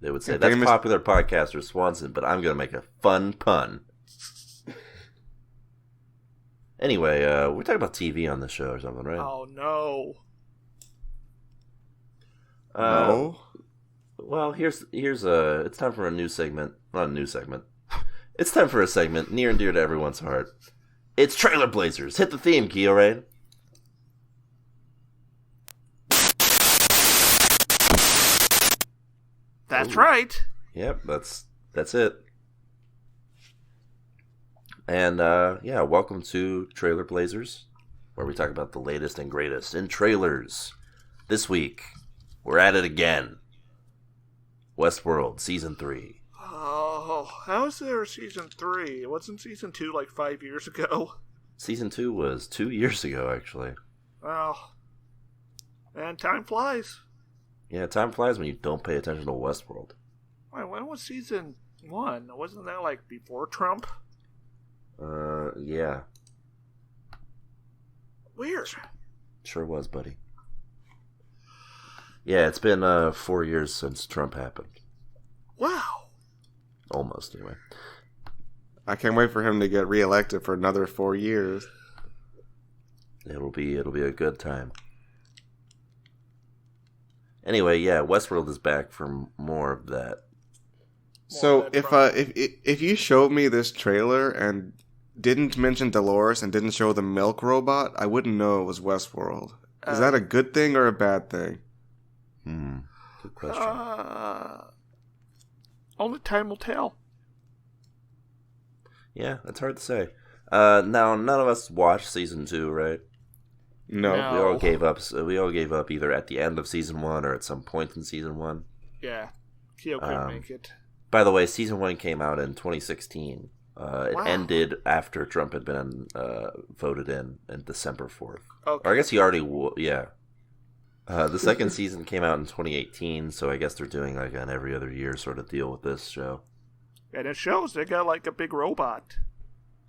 They would say, Yeah, that's famous- popular podcaster Swanson, but I'm going to make a fun pun. Anyway, we're talking about TV on this show or something, right? Oh no. No. Well, here's it's time for a new segment. Not a new segment. It's time for a segment near and dear to everyone's heart. It's Trailer Blazers. Hit the theme, Kyo-Rain. That's right. Yep, that's it. And yeah, welcome to Trailer Blazers, where we talk about the latest and greatest in trailers. This week, we're at it again. Westworld Season 3. Oh, how is there a season 3? Wasn't season 2 like 5 years ago? Season 2 was 2 years ago, actually. Oh. And time flies. Yeah, time flies when you don't pay attention to Westworld. Wait, when was season 1? Wasn't that like before Trump? Yeah. Weird. Sure was, buddy. Yeah, it's been 4 years since Trump happened. Wow. Almost, anyway. I can't wait for him to get reelected for another 4 years. It'll be a good time. Anyway, yeah, Westworld is back for more of that. So if you showed me this trailer and didn't mention Dolores and didn't show the milk robot, I wouldn't know it was Westworld. Is that a good thing or a bad thing? Good question. Only time will tell. Yeah, it's hard to say. Now, none of us watched season 2, right? No. No. We all gave up. We all gave up either at the end of season 1 or at some point in season 1. Yeah. Kyo couldn't make it. By the way, season 1 came out in 2016. It ended after Trump had been voted in December 4th. Okay. Or I guess he already... yeah. The second season came out in 2018, so I guess they're doing like an every other year sort of deal with this show. And it shows they got like a big robot.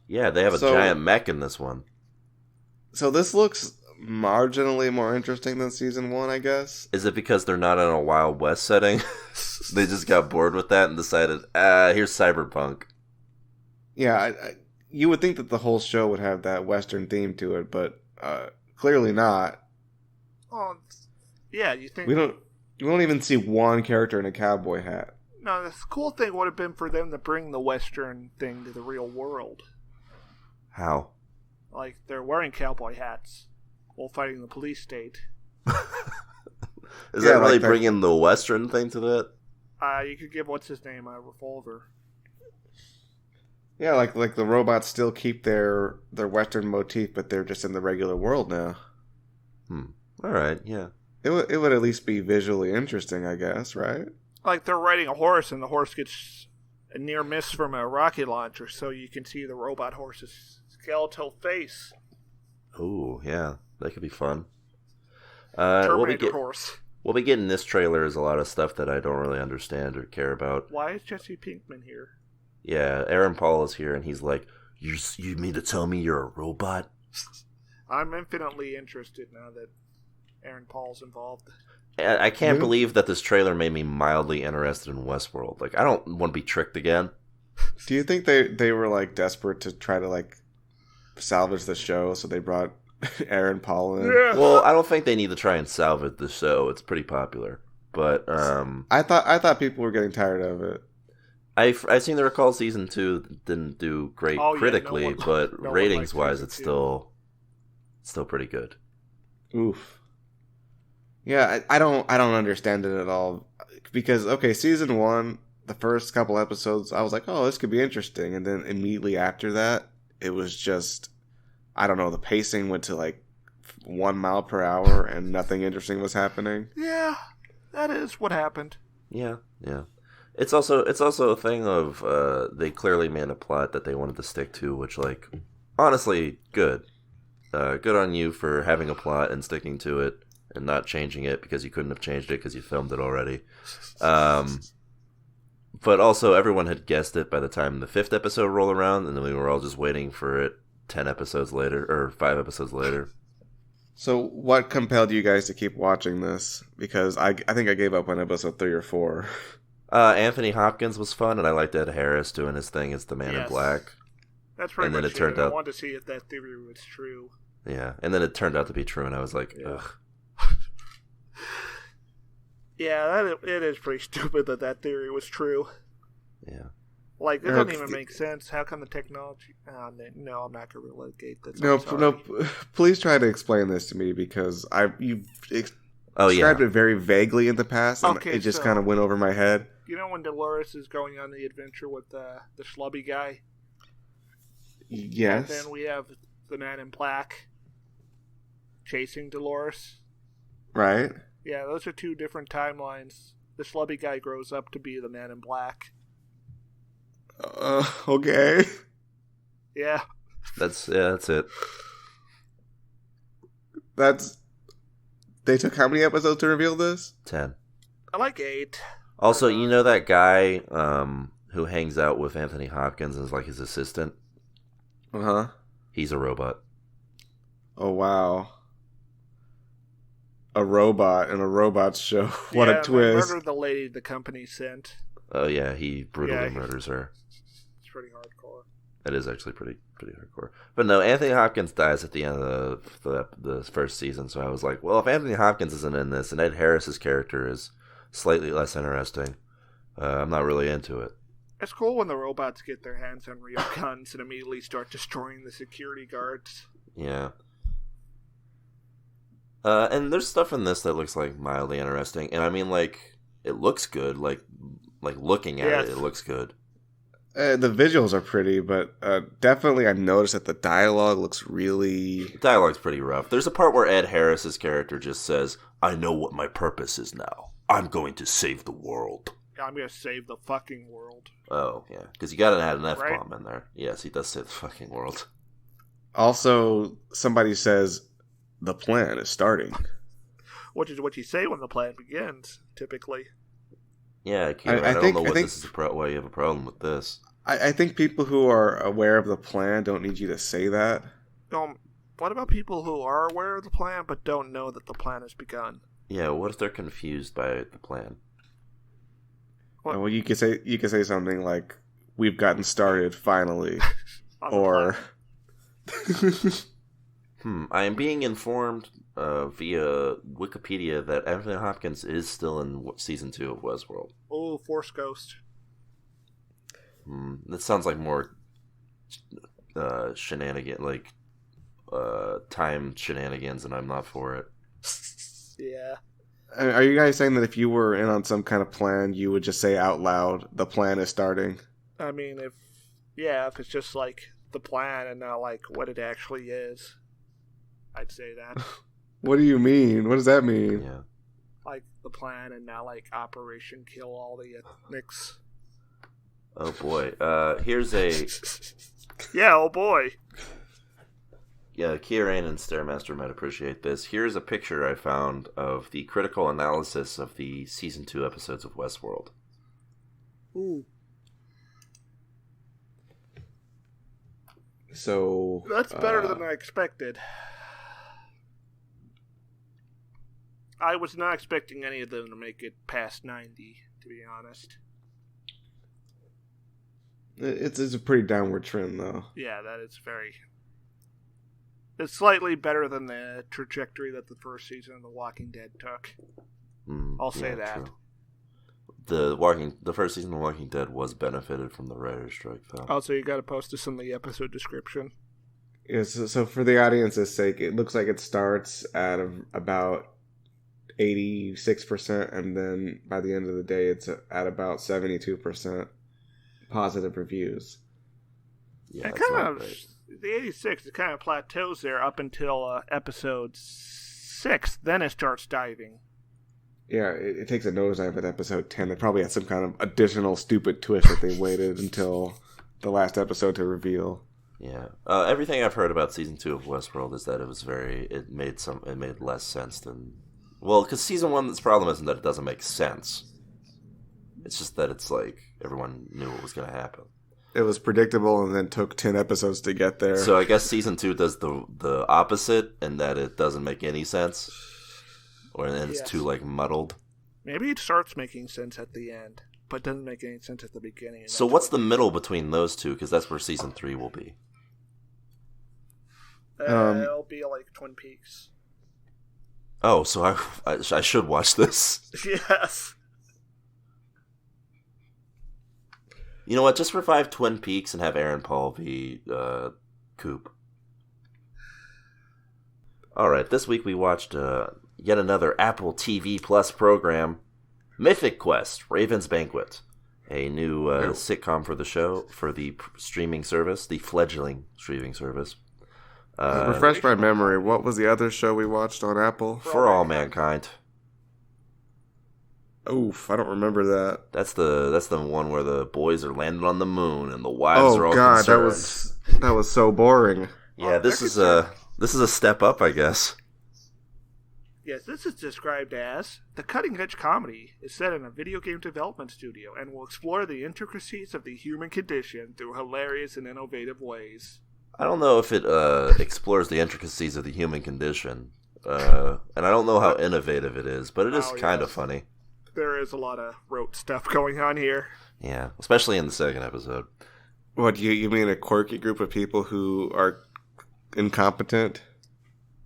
Yeah, they have a giant mech in this one. So this looks marginally more interesting than season 1, I guess. Is it because they're not in a Wild West setting? They just got bored with that and decided, here's Cyberpunk. Yeah, you would think that the whole show would have that Western theme to it, but clearly not. Oh, yeah, you think... We don't even see one character in a cowboy hat. No, the cool thing would have been for them to bring the Western thing to the real world. How? Like, they're wearing cowboy hats while fighting the police state. Is that really like that- bringing the Western thing to that? You could give, what's his name, a revolver. Yeah, like the robots still keep their Western motif, but they're just in the regular world now. All right, yeah. It would at least be visually interesting, I guess, right? Like, they're riding a horse, and the horse gets a near miss from a rocket launcher, so you can see the robot horse's skeletal face. Ooh, yeah, that could be fun. Terminator horse. What we get in this trailer is a lot of stuff that I don't really understand or care about. Why is Jesse Pinkman here? Yeah, Aaron Paul is here, and he's like, you mean to tell me you're a robot? I'm infinitely interested now that Aaron Paul's involved. I can't believe that this trailer made me mildly interested in Westworld. Like, I don't want to be tricked again. Do you think they were like desperate to try to like salvage the show, so they brought Aaron Paul in? Yeah. Well, I don't think they need to try and salvage the show. It's pretty popular. But I thought people were getting tired of it. I seem to recall season 2 didn't do great Oh, yeah, critically, no one- but no one ratings liked wise, season it's 2. still pretty good. Oof. Yeah, I don't understand it at all, because okay, season 1, the first couple episodes, I was like, oh, this could be interesting, and then immediately after that, it was just, I don't know, the pacing went to like 1 mile per hour and nothing interesting was happening. Yeah, that is what happened. Yeah. It's also a thing of they clearly made a plot that they wanted to stick to, which, like, honestly, good. Good on you for having a plot and sticking to it and not changing it because you couldn't have changed it because you filmed it already. But also, everyone had guessed it by the time the 5th episode rolled around, and then we were all just waiting for it 10 episodes later, or 5 episodes later. So what compelled you guys to keep watching this? Because I think I gave up on episode 3 or 4. Anthony Hopkins was fun, and I liked Ed Harris doing his thing as the Man in Black. That's pretty and then much it turned out, I wanted to see if that theory was true. Yeah, and then it turned out to be true, and I was like, ugh. Yeah, it is pretty stupid that theory was true. Yeah. Like, it doesn't even make sense. How come the technology... no, I'm not going to relegate this. No, please try to explain this to me, because you've described it very vaguely in the past, and it just kind of went over my head. You know when Dolores is going on the adventure with the schlubby guy? Yes. And then we have the Man in Black chasing Dolores. Right. Yeah, those are 2 different timelines. The schlubby guy grows up to be the Man in Black. Okay. Yeah. That's it. They took how many episodes to reveal this? 10. I like 8. Also, you know that guy who hangs out with Anthony Hopkins and is like his assistant? Uh-huh. He's a robot. Oh, wow. A robot in a robot's show. What a twist. They murdered the lady the company sent. Oh, yeah, he brutally murders her. It's pretty hardcore. It is actually pretty hardcore. But no, Anthony Hopkins dies at the end of the first season, so I was like, well, if Anthony Hopkins isn't in this and Ed Harris's character is slightly less interesting, I'm not really into it. It's cool when the robots get their hands on real guns and immediately start destroying the security guards. Yeah. And there's stuff in this that looks like mildly interesting, and I mean, like, it looks good. Like looking at it looks good. The visuals are pretty, but definitely I've noticed that the dialogue looks really... The dialogue's pretty rough. There's a part where Ed Harris's character just says, "I know what my purpose is now. I'm going to save the world." Yeah, I'm going to save the fucking world. Oh, yeah. Because you gotta add an F-bomb in there. Yes, he does save the fucking world. Also, somebody says, the plan is starting. Which is what you say when the plan begins, typically. Yeah, Kieran, I don't know why you have a problem with this. I think people who are aware of the plan don't need you to say that. What about people who are aware of the plan but don't know that the plan has begun? Yeah, what if they're confused by the plan? What? Well, you could say something like, "We've gotten started finally," or. I am being informed via Wikipedia that Anthony Hopkins is still in season 2 of Westworld. Oh, Force Ghost. That sounds like more shenanigan, like time shenanigans, and I'm not for it. Yeah. Are you guys saying that if you were in on some kind of plan, you would just say out loud, "The plan is starting"? I mean, if it's just like the plan and not like what it actually is, I'd say that. What do you mean? What does that mean? Yeah. Like the plan and not like Operation Kill All the Ethnics. Oh boy. Here's a... Yeah, oh boy. Yeah, Kieran and Stairmaster might appreciate this. Here's a picture I found of the critical analysis of the season 2 episodes of Westworld. Ooh. So... That's better than I expected. I was not expecting any of them to make it past 90, to be honest. It's a pretty downward trend, though. Yeah, that is very... It's slightly better than the trajectory that the first season of The Walking Dead took. I'll say that. True. The first season of The Walking Dead was benefited from the writer's strike, though. Also, you gotta post this in the episode description. Yes, so for the audience's sake, it looks like it starts at about 86%, and then by the end of the day, it's at about 72% positive reviews. Yeah, it kind of the 86, it kind of plateaus there up until episode 6. Then it starts diving. Yeah, it takes a nosedive at episode 10. They probably had some kind of additional stupid twist that they waited until the last episode to reveal. Yeah. Everything I've heard about season 2 of Westworld is that it made less sense than... Well, because season 1's problem isn't that it doesn't make sense. It's just that it's like everyone knew what was going to happen. It was predictable and then took 10 episodes to get there. So I guess season 2 does the opposite in that it doesn't make any sense. Or then it's too, like, muddled. Maybe it starts making sense at the end, but doesn't make any sense at the beginning. So what's the middle between those two? Because that's where season 3 will be. It'll be like Twin Peaks. Oh, so I should watch this. Yes. You know what? Just revive Twin Peaks and have Aaron Paul be Coop. Alright, this week we watched yet another Apple TV Plus program, Mythic Quest, Raven's Banquet. A new sitcom for the show, for the streaming service, the fledgling streaming service. Refresh my memory. What was the other show we watched on Apple? For All Mankind. Oof, I don't remember that. That's the one where the boys are landing on the moon and the wives are all concerned. that was so boring. Yeah, this is a step up, I guess. Yes, this is described as the cutting-edge comedy is set in a video game development studio and will explore the intricacies of the human condition through hilarious and innovative ways. I don't know if it explores the intricacies of the human condition, and I don't know how innovative it is, but it is kind of funny. There is a lot of rote stuff going on here. Yeah, especially in the second episode. What, you mean a quirky group of people who are incompetent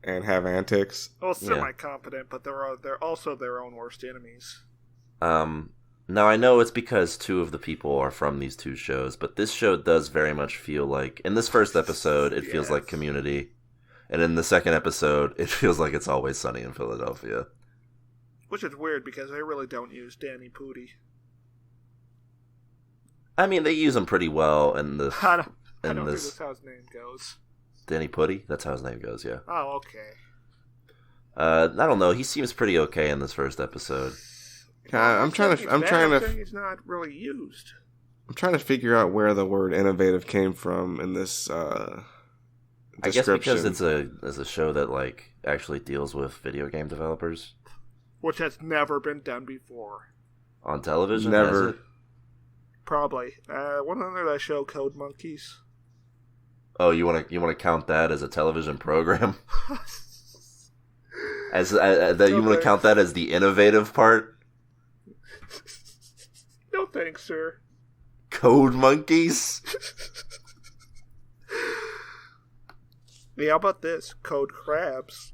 and have antics? Well, semi-competent, but they're also their own worst enemies. Now, I know it's because 2 of the people are from these 2 shows, but this show does very much feel like... In this first episode, it feels like Community. And in the second episode, it feels like It's Always Sunny in Philadelphia. Which is weird, because they really don't use Danny Pudi. I mean, they use him pretty well in the... I don't think that's how his name goes. Danny Pudi? That's how his name goes, yeah. Oh, okay. I don't know. He seems pretty okay in this first episode. I'm trying to. He's not really used. I'm trying to figure out where the word innovative came from in this description. I guess because it's a show that like actually deals with video game developers, which has never been done before on television. Never. Has it? Probably. Wasn't there that show Code Monkeys? Oh, you want to count that as a television program? You want to count that as the innovative part? No thanks, sir. Code Monkeys? Yeah, how about this? Code Crabs.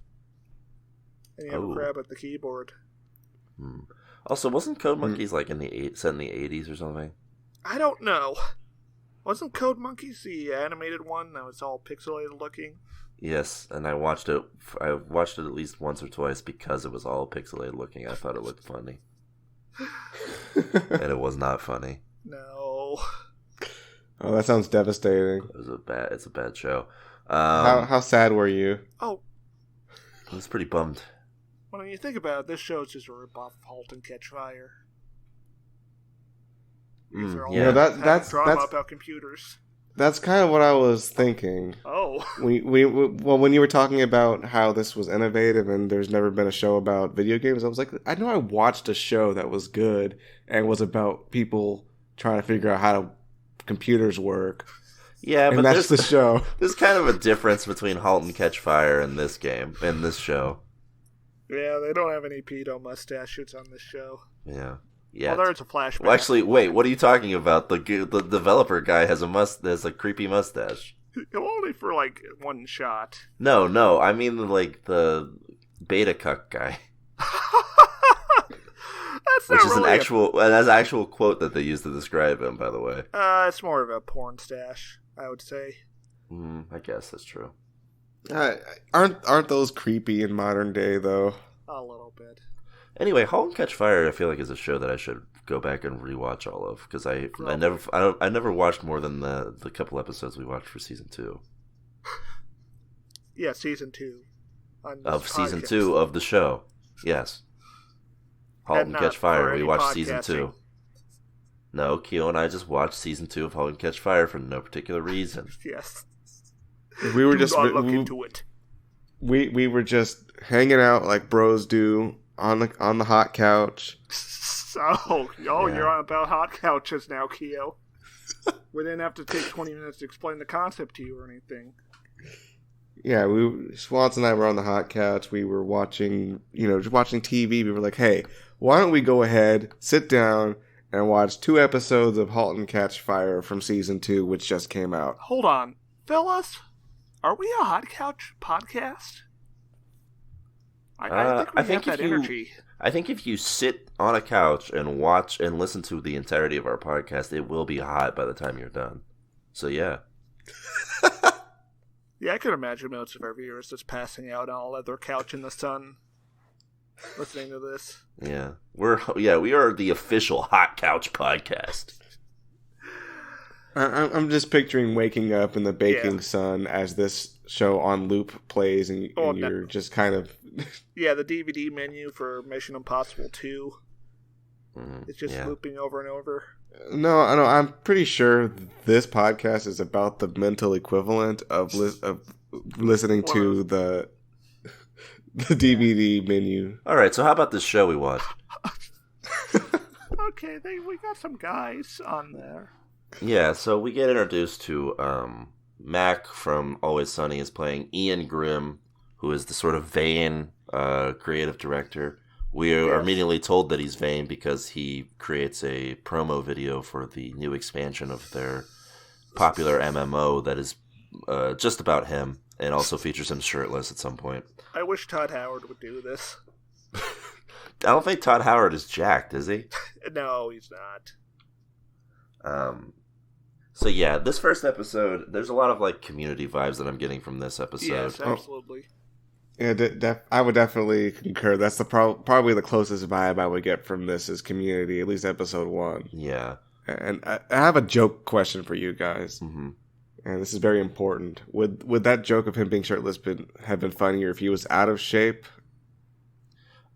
And you have a crab at the keyboard. Also, wasn't Code Monkeys like set in the 80s or something? I don't know. Wasn't Code Monkeys the animated one that was all pixelated looking? Yes, and I watched it. I watched it at least once or twice because it was all pixelated looking. I thought it looked funny, and it was not funny. No. Oh, that sounds devastating. It's a bad show. How sad were you? Oh, I was pretty bummed. When you think about it, this show is just a ripoff of *Halt and Catch Fire*. Yeah, that's drama about computers. That's kind of what I was thinking. Oh. When you were talking about how this was innovative and there's never been a show about video games, I was like, I know I watched a show that was good and was about people trying to figure out how computers work. Yeah, but that's the show. There's kind of a difference between *Halt and Catch Fire* and this show. Yeah, they don't have any pedo mustache shoots on this show. Yeah. Well, there's a flashback. Well, actually, wait. What are you talking about? The developer guy has a creepy mustache. Only for like one shot. No. I mean, like the beta cuck guy. Which is that's an actual quote that they use to describe him. By the way. It's more of a porn stash, I would say. I guess that's true. Aren't those creepy in modern day though? A little bit. Anyway, *Halt and Catch Fire* I feel like is a show that I should go back and rewatch all of because I never watched more than the couple episodes we watched for season 2. Yeah, season 2. Of season 2 of the show. Yes. Halt and Catch Fire. We watched season 2. No, Keo and I just watched season 2 of Halt and Catch Fire for no particular reason. Yes. We were just look into it. We were just hanging out like bros do on the hot couch. You're on about hot couches now, Keo. We didn't have to take 20 minutes to explain the concept to you or anything. Yeah, Swans and I were on the hot couch. We were watching, just watching TV. We were like, hey, why don't we go ahead, sit down, and watch 2 episodes of Halt and Catch Fire from season 2, which just came out. Hold on. Fellas, are we a hot couch podcast? I think we have that energy. I think if you sit on a couch and watch and listen to the entirety of our podcast, it will be hot by the time you're done. So, yeah. Yeah, I could imagine most of our viewers just passing out on a leather couch in the sun, listening to this. Yeah, we are the official Hot Couch podcast. I'm just picturing waking up in the baking sun as this show on loop plays, and you're just kind of... Yeah, the DVD menu for Mission Impossible 2. It's just looping over and over. No, I'm pretty sure this podcast is about the mental equivalent of listening to the DVD menu. All right, so how about this show we watched? Okay, we got some guys on there. Yeah, so we get introduced to Mac from Always Sunny is playing Ian Grimm, who is the sort of vain creative director. We are immediately told that he's vain because he creates a promo video for the new expansion of their popular MMO that is just about him and also features him shirtless at some point. I wish Todd Howard would do this. I don't think Todd Howard is jacked, is he? No, he's not. So yeah, this first episode, there's a lot of like community vibes that I'm getting from this episode. Yes, absolutely. Yeah, I would definitely concur. That's probably the closest vibe I would get from this is Community, at least episode 1. Yeah. And I have a joke question for you guys. Mm-hmm. And this is very important. Would that joke of him being shirtless have been funnier if he was out of shape?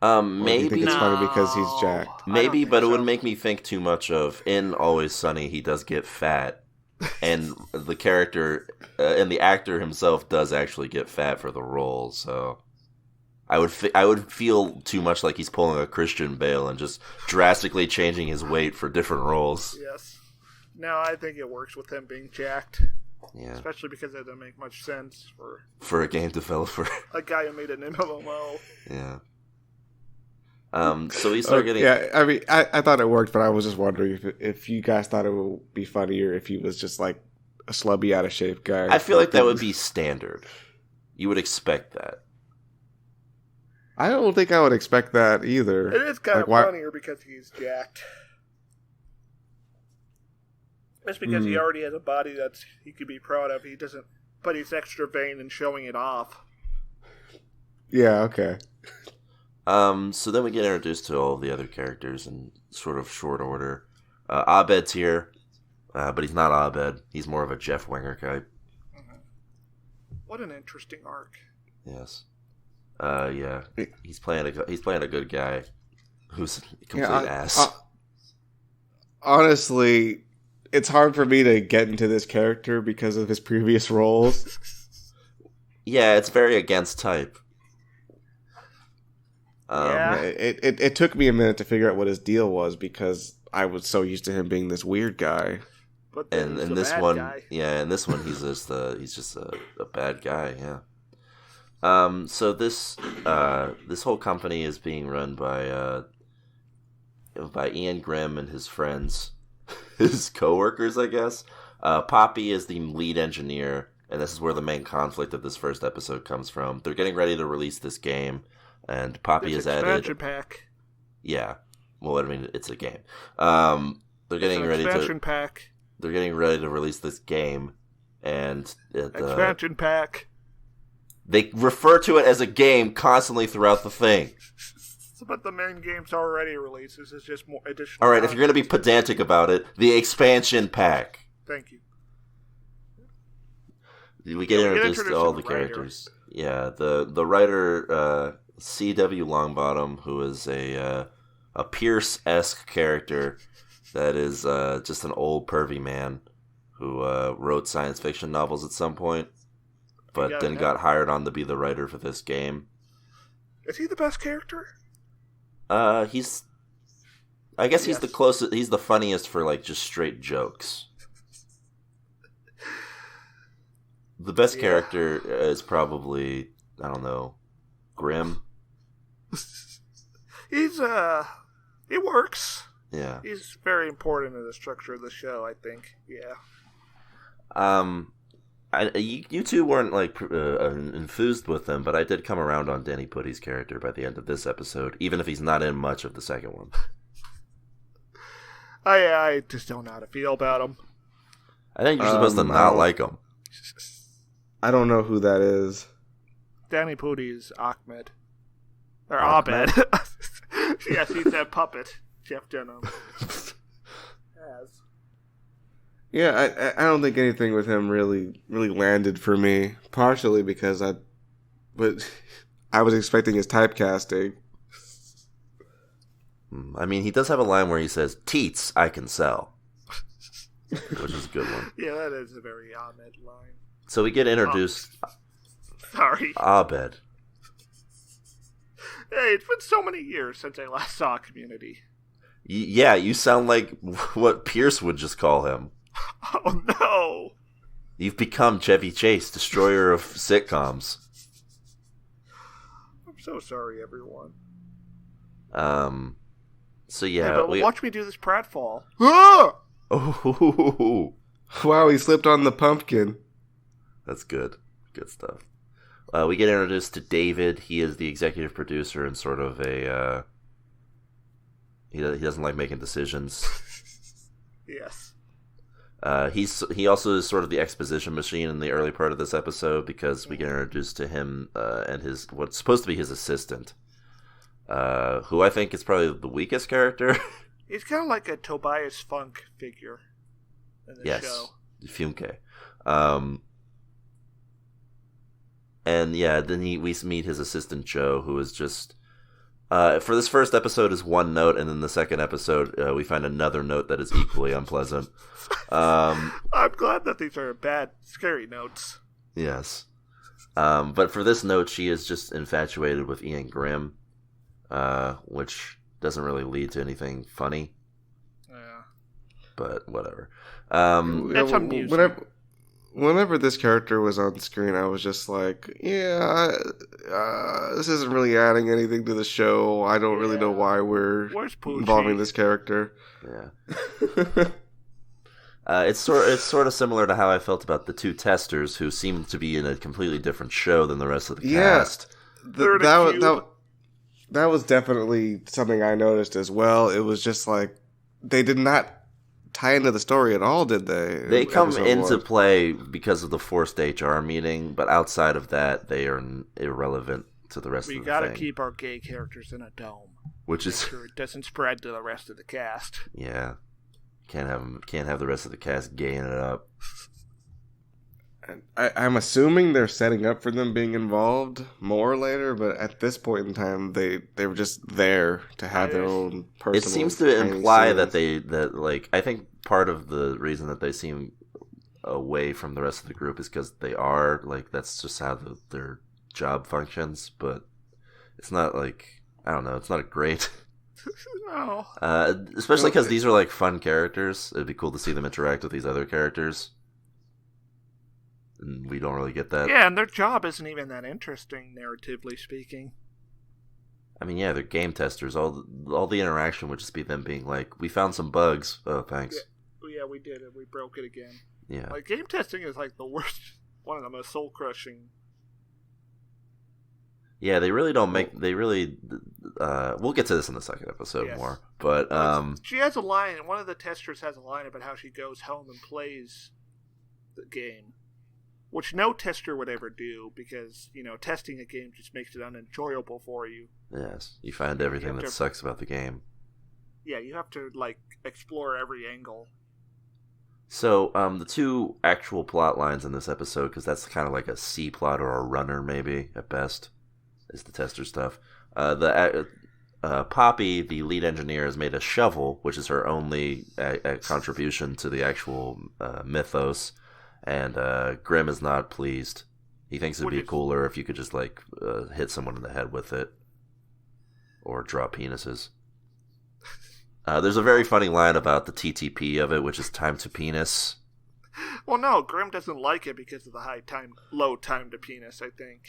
Maybe. Do you think it's funny because he's jacked? Maybe, but it would make me think too much of, in Always Sunny, he does get fat. And the character and the actor himself does actually get fat for the role, so I would feel too much like he's pulling a Christian Bale and just drastically changing his weight for different roles. Yes. No, I think it works with him being jacked. Yeah. Especially because it doesn't make much sense for a game developer. A guy who made an MMO. Yeah. So we start getting... Yeah, I mean, I thought it worked, but I was just wondering if you guys thought it would be funnier if he was just like a slubby, out of shape guy. I feel like that would be standard. You would expect that. I don't think I would expect that either. It is kind of funnier because he's jacked. Just because he already has a body that he could be proud of. He doesn't, but he's extra vain and showing it off. Yeah, okay. So then we get introduced to all of the other characters in sort of short order. Abed's here, but he's not Abed. He's more of a Jeff Winger type. Mm-hmm. What an interesting arc. Yes. Yeah. He's playing a good guy who's a complete ass. Honestly, it's hard for me to get into this character because of his previous roles. Yeah, it's very against type. It took me a minute to figure out what his deal was because I was so used to him being this weird guy. And in this one, in this one, he's just a bad guy. Yeah. So this whole company is being run by Ian Grimm and his friends, his coworkers, I guess. Poppy is the lead engineer, and this is where the main conflict of this first episode comes from. They're getting ready to release this game. And Poppy is added. Expansion pack. Yeah, well, I mean, it's a game. They're getting ready expansion pack. They're getting ready to release this game, and expansion pack. They refer to it as a game constantly throughout the thing. But the main game's already released. This is just more additional. All right, if you're going to be pedantic about it, the expansion pack. Thank you. We get introduced to all the characters. Yeah, the writer C.W. Longbottom, who is a Pierce-esque character that is just an old pervy man who wrote science fiction novels at some point, but then got hired on to be the writer for this game. Is he the best character? He's the closest. He's the funniest for like just straight jokes. The best character is probably, I don't know, Grimm. He works. Yeah. He's very important in the structure of the show, I think. Yeah. You two weren't like enthused with him, but I did come around on Danny Putty's character by the end of this episode, even if he's not in much of the second one. I just don't know how to feel about him. I think you're supposed to not like him. I don't know who that is. Danny Pudi is Ahmed. Or Abed. Yes, he's that puppet. Jeff Dunham. Yes. Yeah, I don't think anything with him really landed for me. Partially because I was expecting his typecasting. I mean, he does have a line where he says, "Teats, I can sell," which is a good one. Yeah, that is a very Ahmed line. So we get introduced. Sorry. Abed. Hey, it's been so many years since I last saw Community. Yeah, you sound like what Pierce would just call him. Oh, no. You've become Chevy Chase, destroyer of sitcoms. I'm so sorry, everyone. So yeah. Hey, but watch me do this pratfall. Oh. Wow, he slipped on the pumpkin. That's good. Good stuff. We get introduced to David. He is the executive producer and sort of a... He doesn't like making decisions. Yes. He also is sort of the exposition machine in the early part of this episode because we get introduced to him and his what's supposed to be his assistant, who I think is probably the weakest character. He's kind of like a Tobias Funk figure in the show. Yes, Funke. And yeah, then we meet his assistant Joe, who is just for this first episode is one note, and then the second episode we find another note that is equally unpleasant. I'm glad that these are bad, scary notes. Yes, but for this note, she is just infatuated with Ian Grimm, which doesn't really lead to anything funny. Yeah, but whatever. That's amusing. Whenever this character was on screen, I was just like, yeah, this isn't really adding anything to the show. I don't really know why we're involving this character. Yeah. It's sort of similar to how I felt about the two testers who seemed to be in a completely different show than the rest of the cast. That was definitely something I noticed as well. It was just like they did not tie into the story at all, did they? They come into play because of the forced HR meeting, but outside of that, they are irrelevant to the rest of the thing. We gotta keep our gay characters in a dome, which is sure it doesn't spread to the rest of the cast. Yeah, can't have the rest of the cast gaying it up. I'm assuming they're setting up for them being involved more later, but at this point in time, they were just there to have their own personal. It seems to imply that I think part of the reason that they seem away from the rest of the group is because they are that's just how their job functions. But it's not I don't know. It's not great. No. Especially because these are fun characters. It'd be cool to see them interact with these other characters. And we don't really get that. Yeah, and their job isn't even that interesting, narratively speaking. I mean, yeah, they're game testers. All the interaction would just be them being like, "We found some bugs. Oh, thanks." Yeah, we did it. We broke it again. Yeah. Game testing is the worst, one of the most soul crushing. Yeah, they really don't make. They really. We'll get to this in the second episode more, but she has a line. One of the testers has a line about how she goes home and plays the game. Which no tester would ever do because, testing a game just makes it unenjoyable for you. Yes, you find everything that sucks about the game. Yeah, you have to, explore every angle. So, the two actual plot lines in this episode, because that's kind of like a C plot or a runner, maybe, at best, is the tester stuff. Poppy, the lead engineer, has made a shovel, which is her only contribution to the actual mythos, and Grimm is not pleased. He thinks it'd be cooler if you could just, like, hit someone in the head with it, or draw penises. There's a very funny line about the TTP of it, which is time to penis. Well, no, Grimm doesn't like it because of the low time to penis, I think.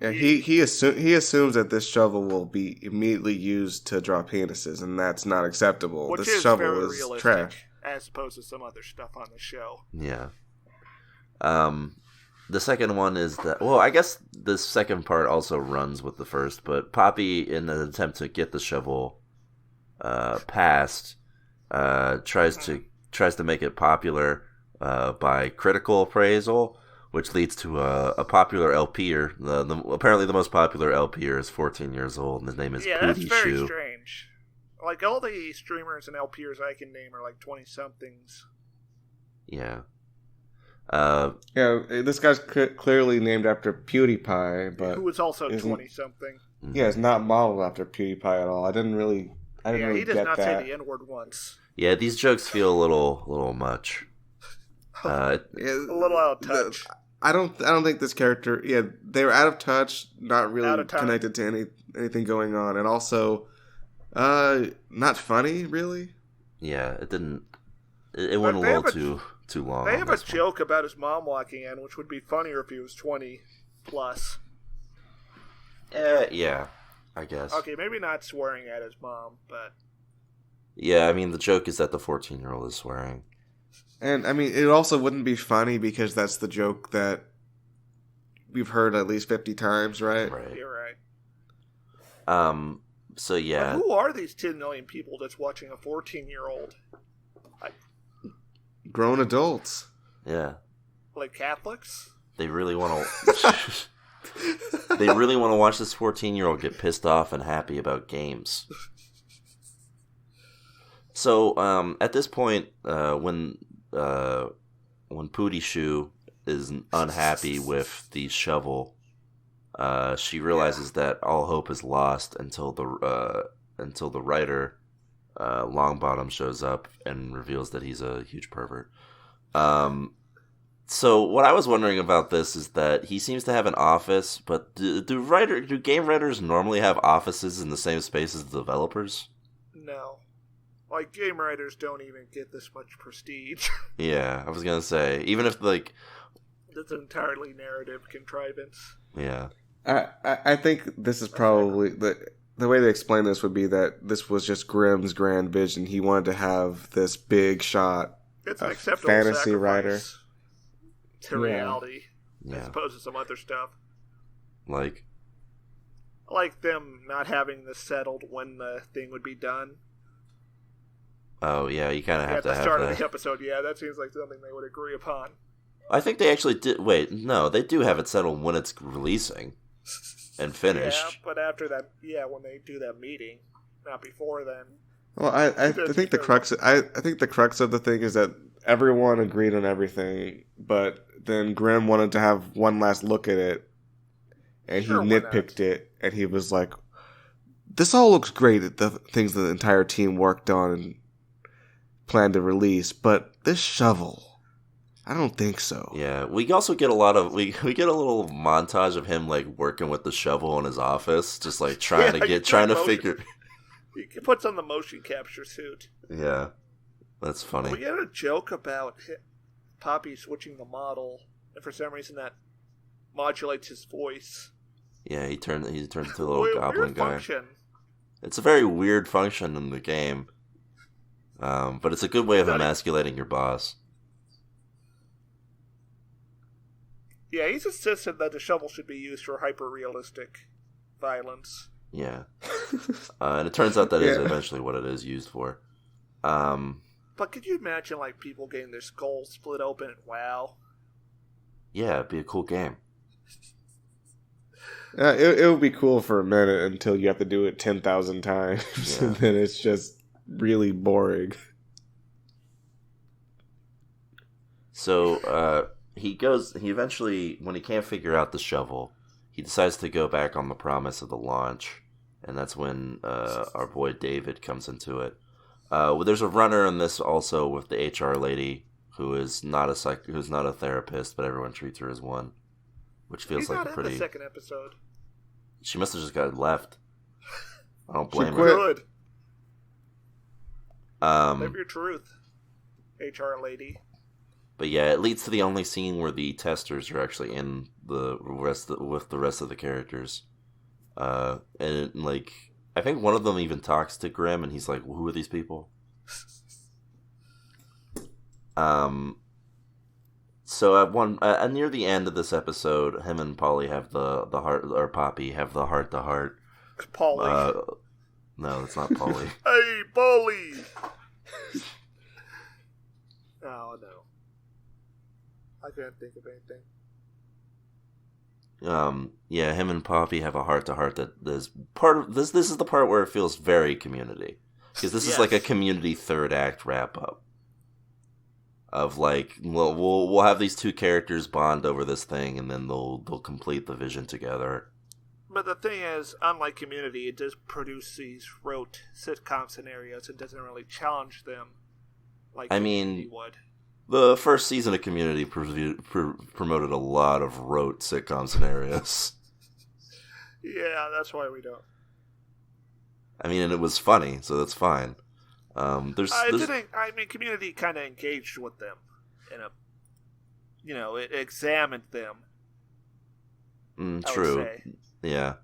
Yeah, he assumes that this shovel will be immediately used to draw penises, and that's not acceptable. Which this is shovel very is realistic, trash. as opposed to some other stuff on the show. Yeah. The second one is that, well, I guess the second part also runs with the first, but Poppy, in an attempt to get the shovel passed, tries to make it popular by critical appraisal, which leads to a popular LPer. Apparently the most popular LPer is 14 years old, and his name is Yeah, that's Pootie very Shoe. strange. Like, all the streamers and LPers I can name are like 20-somethings. Yeah. This guy's clearly named after PewDiePie, but who was also 20-something. Yeah, it's not modeled after PewDiePie at all. I didn't really he does get not that. say the N-word once. Yeah, these jokes feel a little much. A little out of touch. I don't think this character. Yeah, they were out of touch, not really connected to anything going on, and also, not funny really. Yeah, it didn't. It went a little too long. They have a joke about his mom walking in, which would be funnier if he was 20 plus. Yeah, I guess. Okay, maybe not swearing at his mom, but yeah, I mean the joke is that the 14-year-old is swearing. And, I mean, it also wouldn't be funny because that's the joke that we've heard at least 50 times, right? Right. You're right. So, yeah. But who are these 10 million people that's watching a 14-year-old? Grown adults. Yeah. Like Catholics? They really want to... They really want to watch this 14-year-old get pissed off and happy about games. So, at this point, when Pootie Shoe is unhappy with the shovel, she realizes that all hope is lost until the writer Longbottom shows up and reveals that he's a huge pervert. So what I was wondering about this is that he seems to have an office, but do game writers normally have offices in the same space as the developers? No. Like, game writers don't even get this much prestige. Yeah, I was gonna say, even if, like... It's an entirely narrative contrivance. Yeah. I think this is probably... The way they explain this would be that this was just Grimm's grand vision. He wanted to have this big shot it's an acceptable fantasy writer to reality, yeah. as opposed to some other stuff. Like them not having this settled when the thing would be done. Oh, yeah, you kind of have to have that. At the start of the episode, yeah, that seems like something they would agree upon. I think they actually did... Wait, no, they do have it settled when it's releasing and finished. Yeah, but after that, when they do that meeting, not before then. Well, I think the crux... I think the crux of the thing is that everyone agreed on everything, but then Grimm wanted to have one last look at it, and he nitpicked it, and he was like, this all looks great at the things that the entire team worked on and planned to release, but this shovel, I don't think so. Yeah, we also get a lot of we get a little montage of him like working with the shovel in his office, just like trying to figure. He puts on the motion capture suit. Yeah, that's funny. We get a joke about Poppy switching the model, and for some reason that modulates his voice. Yeah, he turns into a little goblin guy. Function. It's a very weird function in the game. But it's a good way of emasculating your boss. Yeah, he's insistent that the shovel should be used for hyper-realistic violence. Yeah. And it turns out that is eventually what it is used for. But could you imagine, like, people getting their skulls split open and WoW? Yeah, it'd be a cool game. It would be cool for a minute until you have to do it 10,000 times, and then it's just really boring. So he eventually, when he can't figure out the shovel, he decides to go back on the promise of the launch, and that's when our boy David comes into it. There's a runner in this also with the HR lady who is not a therapist, but everyone treats her as one, which feels like a pretty. He's not in the second episode. She must have just got left. I don't blame her. Good. Live your truth, HR lady. But yeah, it leads to the only scene where the testers are actually in with the rest of the characters. And like, I think one of them even talks to Grimm, and he's like, well, "Who are these people?" So at near the end of this episode, him and Polly have the heart, or Poppy have the heart-to-heart. Polly. No, it's not Polly. Hey, Polly. Oh no, I couldn't think of anything. Yeah, him and Poppy have a heart-to-heart that is part of this. This is the part where it feels very Community, because this is like a Community third act wrap-up. Of like, we'll have these two characters bond over this thing, and then they'll complete the vision together. But the thing is, unlike Community, it does produce these rote sitcom scenarios. It doesn't really challenge them like Community would. The first season of Community promoted a lot of rote sitcom scenarios. Yeah, that's why we don't. I mean, and it was funny, so that's fine. Community kind of engaged with them it examined them. True. Yeah.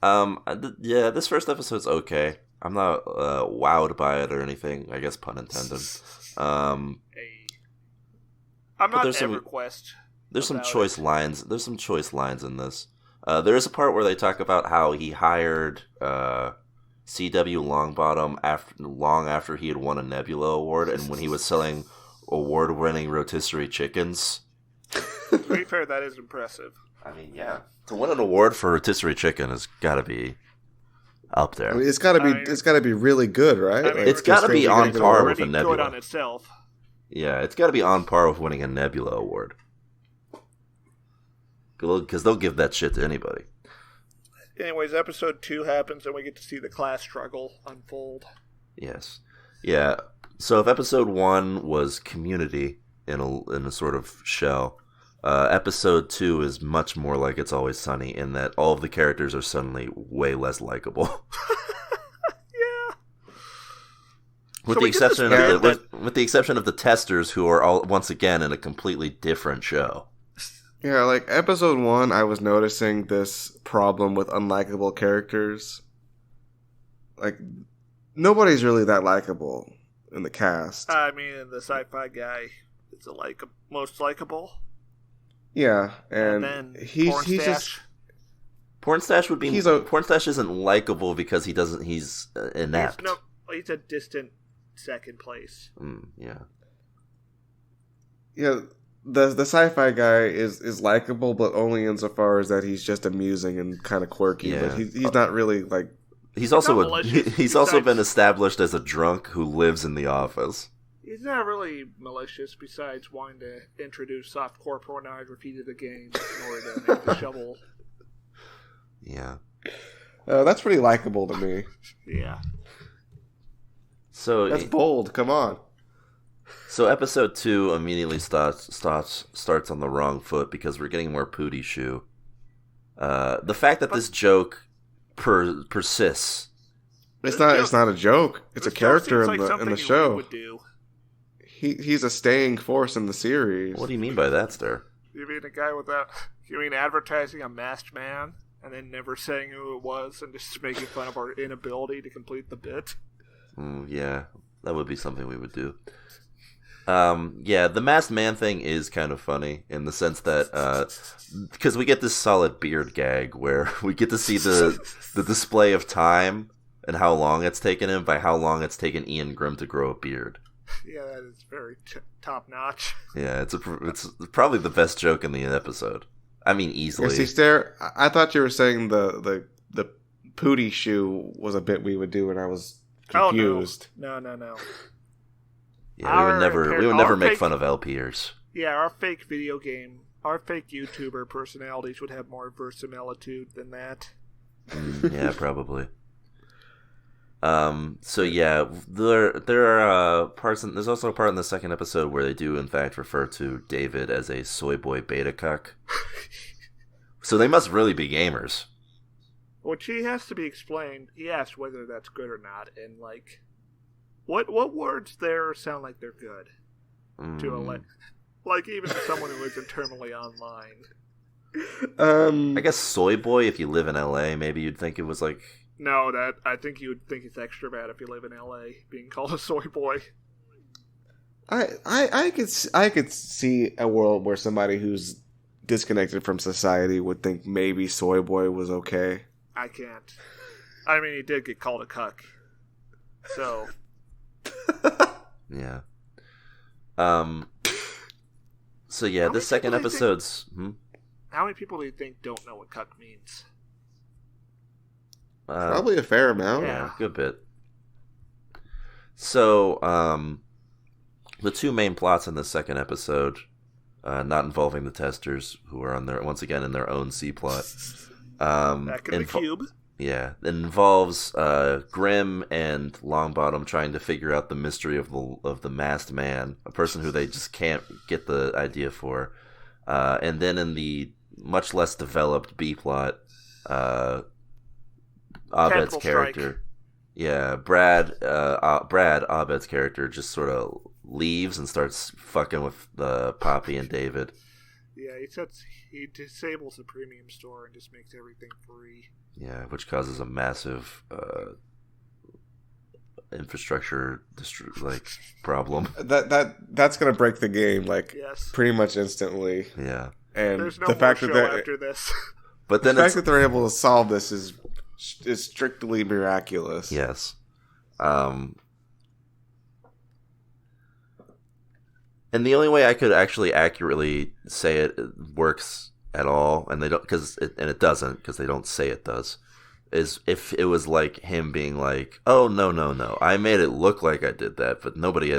This first episode's okay. I'm not wowed by it or anything. I guess pun intended. I'm not EverQuest. There's some choice lines. There's some choice lines in this. There is a part where they talk about how he hired C.W. Longbottom long after he had won a Nebula Award, and when he was selling award-winning rotisserie chickens. To be fair, that is impressive. I mean, yeah, to win an award for rotisserie chicken has got to be up there. I mean, it's got to be really good, right? It's got to be on par with a Nebula. Good on itself. Yeah, it's got to be on par with winning a Nebula Award, because they'll give that shit to anybody. Anyways, episode 2 happens, and we get to see the class struggle unfold. Yes. Yeah. So if episode 1 was Community in a sort of shell, episode 2 is much more like It's Always Sunny, in that all of the characters are suddenly way less likable. Yeah. With the exception of the testers, who are all once again in a completely different show. Yeah, like episode 1, I was noticing this problem with unlikable characters. Like, nobody's really that likable in the cast. I mean, the sci-fi guy is the most likable. Yeah, and then he's just... Pornstache would be... Pornstache isn't likable because he's inept. He's a distant second place. Yeah. Yeah, the sci-fi guy is likable, but only insofar as that he's just amusing and kind of quirky. Yeah. But he's not really like... He's also been established as a drunk who lives in the office. He's not really malicious, besides wanting to introduce softcore pornography to the game in order to make the shovel. Yeah. That's pretty likable to me. Yeah. So that's bold. Come on. So episode 2 immediately starts on the wrong foot because we're getting more Pootie Shoe. The fact that this joke persists. It's not a joke. It's a character in the show. Would do. He's a staying force in the series. What do you mean by that, Stir? You mean a guy without... You mean advertising a masked man and then never saying who it was and just making fun of our inability to complete the bit? Yeah, that would be something we would do. Yeah, the masked man thing is kind of funny in the sense that because we get this solid beard gag where we get to see the display of time and how long it's taken him by how long it's taken Ian Grimm to grow a beard. Yeah, that is very top notch. Yeah, it's probably the best joke in the episode. I mean, easily. See, Stare, I thought you were saying the Pootie Shoe was a bit we would do, and I was confused. Oh, no. Yeah, we would never make fun of LPers. Yeah, our fake YouTuber personalities would have more verisimilitude than that. Yeah, probably. So yeah, there are parts. There's also a part in the second episode where they do in fact refer to David as a soy boy beta cuck. So they must really be gamers. Which he has to be explained. He asked whether that's good or not, and like, what words there sound like they're good to elect, like even someone who isn't terminally online. I guess soy boy. If you live in LA, maybe you'd think it was like. No, that I think you would think it's extra bad if you live in LA, being called a soy boy. I could see a world where somebody who's disconnected from society would think maybe soy boy was okay. I can't. I mean, he did get called a cuck. So. Yeah. So yeah, this second episode's. How many people do you think don't know what cuck means? Probably a fair amount. Yeah, a good bit. So, the two main plots in the second episode, not involving the testers, who are once again in their own C plot. Back in the cube. Yeah, it involves Grimm and Longbottom trying to figure out the mystery of the masked man, a person who they just can't get the idea for. And then in the much less developed B plot, Abed's character, Brad, Abed's character just sort of leaves and starts fucking with Poppy and David. Yeah, he disables the premium store and just makes everything free. Yeah, which causes a massive infrastructure problem. That's gonna break the game pretty much instantly. Yeah, and there's no more show after this. But then the fact that they're able to solve this is strictly miraculous. Yes. And the only way I could actually accurately say it works at all, and it doesn't because they don't say it does, is if it was like him being like, "Oh no, I made it look like I did that, but nobody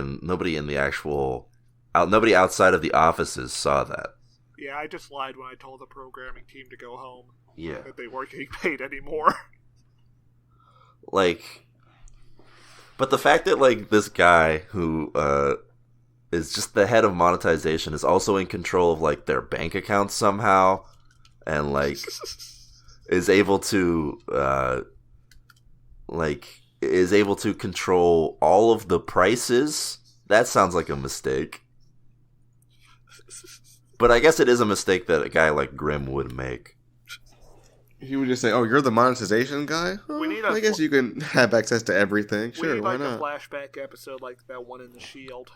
outside of the offices saw that." Yeah, I just lied when I told the programming team to go home. Yeah, that they weren't getting paid anymore. But the fact that this guy who is just the head of monetization is also in control of their bank accounts somehow, and is able to control all of the prices. That sounds like a mistake. But I guess it is a mistake that a guy like Grimm would make. He would just say, "Oh, you're the monetization guy? I guess you can have access to everything. Sure, why not?" A flashback episode like that one in The Shield,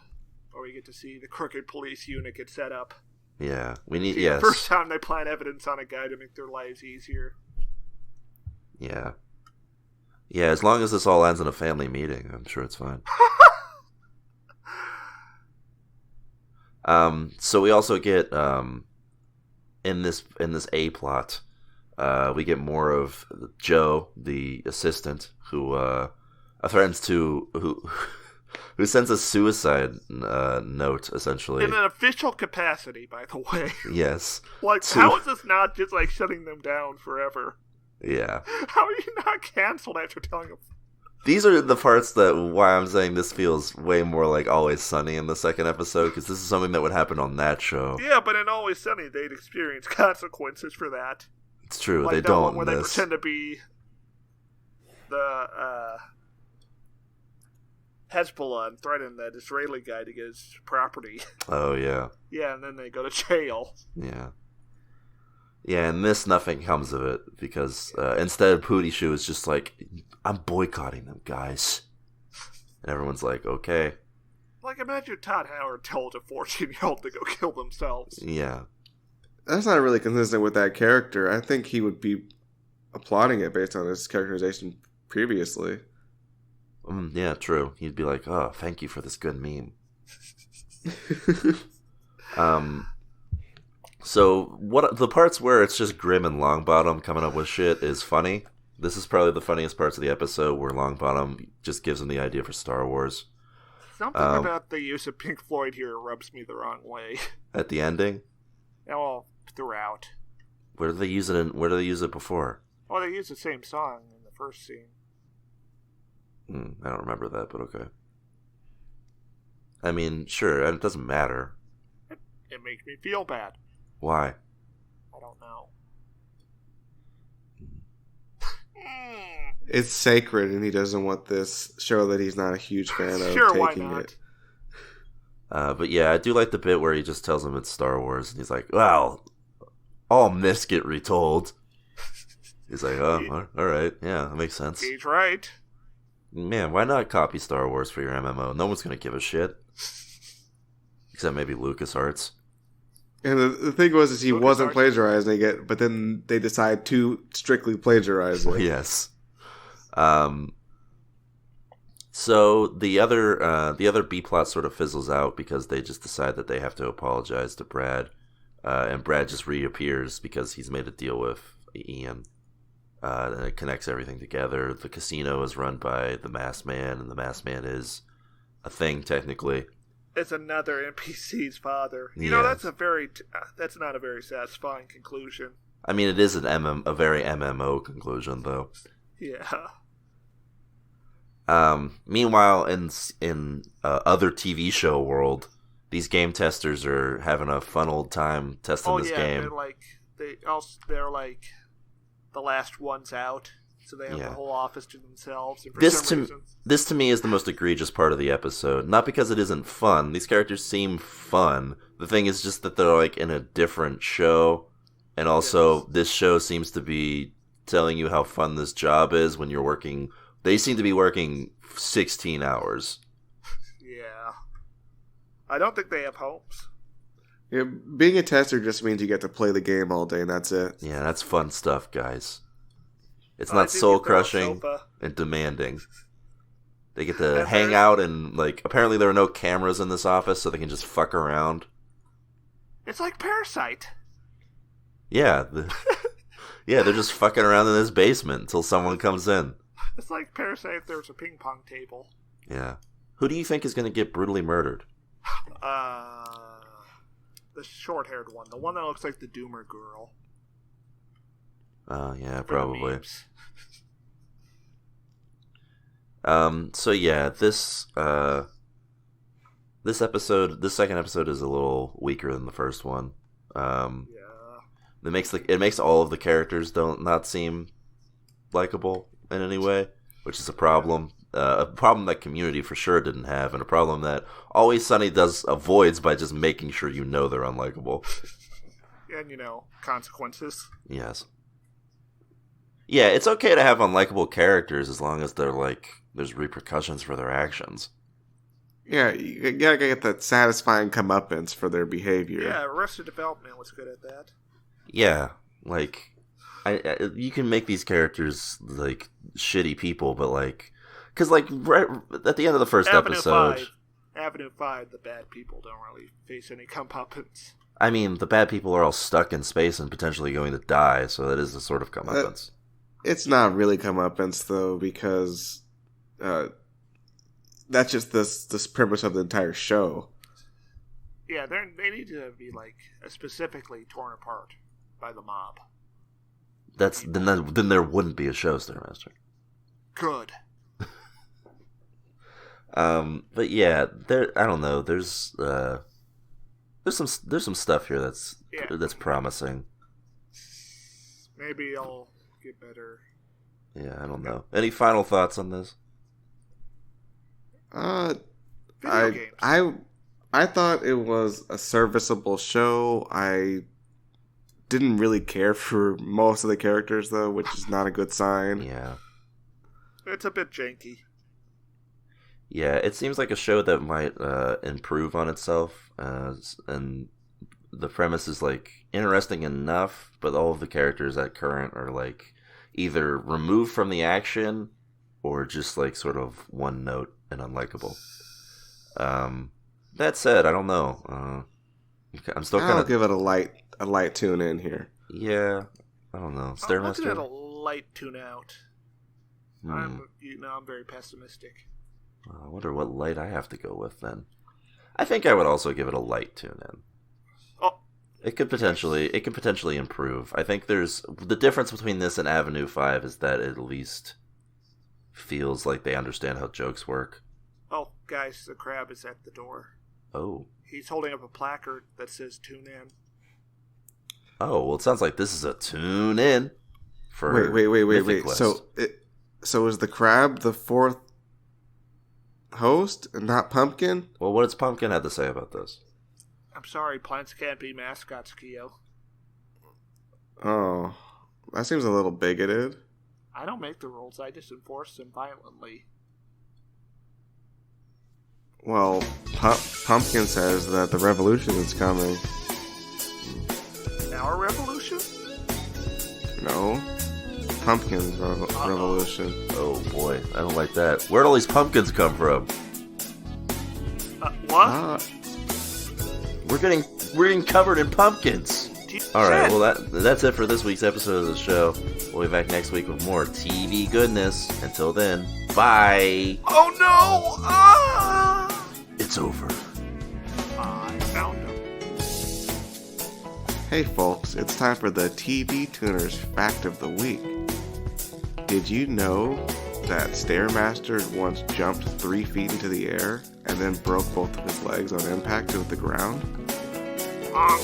where we get to see the crooked police unit get set up. Yeah, we need. Yes. The first time they plant evidence on a guy to make their lives easier. Yeah. Yeah, as long as this all ends in a family meeting, I'm sure it's fine. So we also get in this A plot, we get more of Joe, the assistant, who threatens who sends a suicide note, essentially in an official capacity, by the way. Yes. How is this not just shutting them down forever? Yeah. How are you not canceled after telling them? These are the parts why I'm saying this feels way more like Always Sunny in the second episode, because this is something that would happen on that show. Yeah, but in Always Sunny, they'd experience consequences for that. It's true, they don't. Where they pretend to be the Hezbollah and threaten that Israeli guy to get his property. Oh, yeah. Yeah, and then they go to jail. Yeah. Yeah, and nothing comes of it, because instead Pootie Shoe is just like, "I'm boycotting them, guys." And everyone's like, okay. Imagine Todd Howard told a 14-year-old to go kill themselves. Yeah. That's not really consistent with that character. I think he would be applauding it based on his characterization previously. Yeah, true. He'd be like, "Oh, thank you for this good meme." So what the parts where it's just Grimm and Longbottom coming up with shit is funny. This is probably the funniest parts of the episode, where Longbottom just gives him the idea for Star Wars. Something about the use of Pink Floyd here rubs me the wrong way. At the ending? Well, throughout. Where do they use it before? Well, they use the same song in the first scene. I don't remember that, but okay. I mean, sure, it doesn't matter. It makes me feel bad. Why? I don't know. It's sacred, and he doesn't want this show that he's not a huge fan of Sure, why taking not? it. But yeah, I do like the bit where he just tells him it's Star Wars, and he's like, well, all myths get retold. He's like, oh, all right, yeah, that makes sense. He's right. Man, why not copy Star Wars for your MMO? No one's going to give a shit. Except maybe LucasArts. And the thing was, he wasn't LucasArts. plagiarizing it, but then they decide to strictly plagiarize it. Yes. So the other B plot sort of fizzles out because they just decide that they have to apologize to Brad, and Brad just reappears because he's made a deal with Ian, and it connects everything together. The casino is run by the Masked Man, and the Masked Man is a thing technically. It's another NPC's father. You Yeah. know, that's not a very satisfying conclusion. I mean, it is a very MMO conclusion, though. Yeah. Meanwhile, in other TV show world, these game testers are having a fun old time testing this game. They're like the last ones out, so they have Yeah. the whole office to themselves. And for This some reason, to me is the most egregious part of the episode. Not because it isn't fun. These characters seem fun. The thing is just that they're like in a different show, and also this show seems to be telling you how fun this job is when you're working. They seem to be working 16 hours. yeah, I don't think they have homes. Yeah, being a tester just means you get to play the game all day, and that's it. Yeah, that's fun stuff, guys. It's I not think soul you've got a crushing sofa. and demanding. They get to I've hang heard- out and, like, apparently there are no cameras in this office, so they can just fuck around. It's like Parasite. Yeah, yeah, they're just fucking around in this basement until someone comes in. It's like Parasite if there was a ping pong table. Yeah. Who do you think is going to get brutally murdered? The short-haired one, the one that looks like the Doomer girl. Yeah, For the probably. memes. So yeah, this second episode is a little weaker than the first one. Yeah. It makes all of the characters not seem likable in any way, which is a problem. A problem that Community for sure didn't have, and a problem that Always Sunny avoids by just making sure you know they're unlikable. And, consequences. Yes. Yeah, it's okay to have unlikable characters as long as there's repercussions for their actions. Yeah, you gotta get that satisfying comeuppance for their behavior. Yeah, Arrested Development was good at that. Yeah, like you can make these characters like shitty people, but because right at the end of the first episode, Avenue 5, the bad people don't really face any comeuppance. I mean, the bad people are all stuck in space and potentially going to die, so that is a sort of comeuppance. It's not really comeuppance though, because that's just this premise of the entire show. Yeah, they need to be specifically torn apart by the mob. Then there wouldn't be a show, Stairmaster. Good. But yeah, I don't know. There's some stuff here that's promising. Maybe I'll get better. Yeah, I don't know. Any final thoughts on this? Video games. I thought it was a serviceable show. I didn't really care for most of the characters though, which is not a good sign. Yeah. It's a bit janky. Yeah, it seems like a show that might improve on itself, and the premise is interesting enough, but all of the characters at current are either removed from the action or just sort of one note and unlikable. That said, I don't know. I'm still kind I'll of give it a light tune in here. Yeah, I don't know. I'm looking Stairmaster. at a light tune out. I'm very pessimistic. I wonder what light I have to go with then. I think I would also give it a light tune-in. Oh, It could potentially improve. I think there's the difference between this and Avenue 5 is that it at least feels like they understand how jokes work. oh, guys, the crab is at the door. Oh. He's holding up a placard that says "Tune in." Oh, well, it sounds like this is a tune-in for Wait. Quest. So is the crab the fourth host and not Pumpkin? Well, what does Pumpkin have to say about this? I'm sorry, plants can't be mascots, Keo. Oh, that seems a little bigoted. I don't make the rules, I just enforce them violently. Well, Pumpkin says that the revolution is coming. Our revolution? No, Pumpkin's revolution. Oh boy, I don't like that. Where'd all these pumpkins come from? What? We're getting covered in pumpkins. All right, well that's it for this week's episode of the show. We'll be back next week with more TV goodness. Until then, bye. Oh no! Ah! It's over. I found him. Hey folks, it's time for the TV Tuners Fact of the Week. Did you know that Stairmaster once jumped 3 feet into the air and then broke both of his legs on impact with the ground? Honk.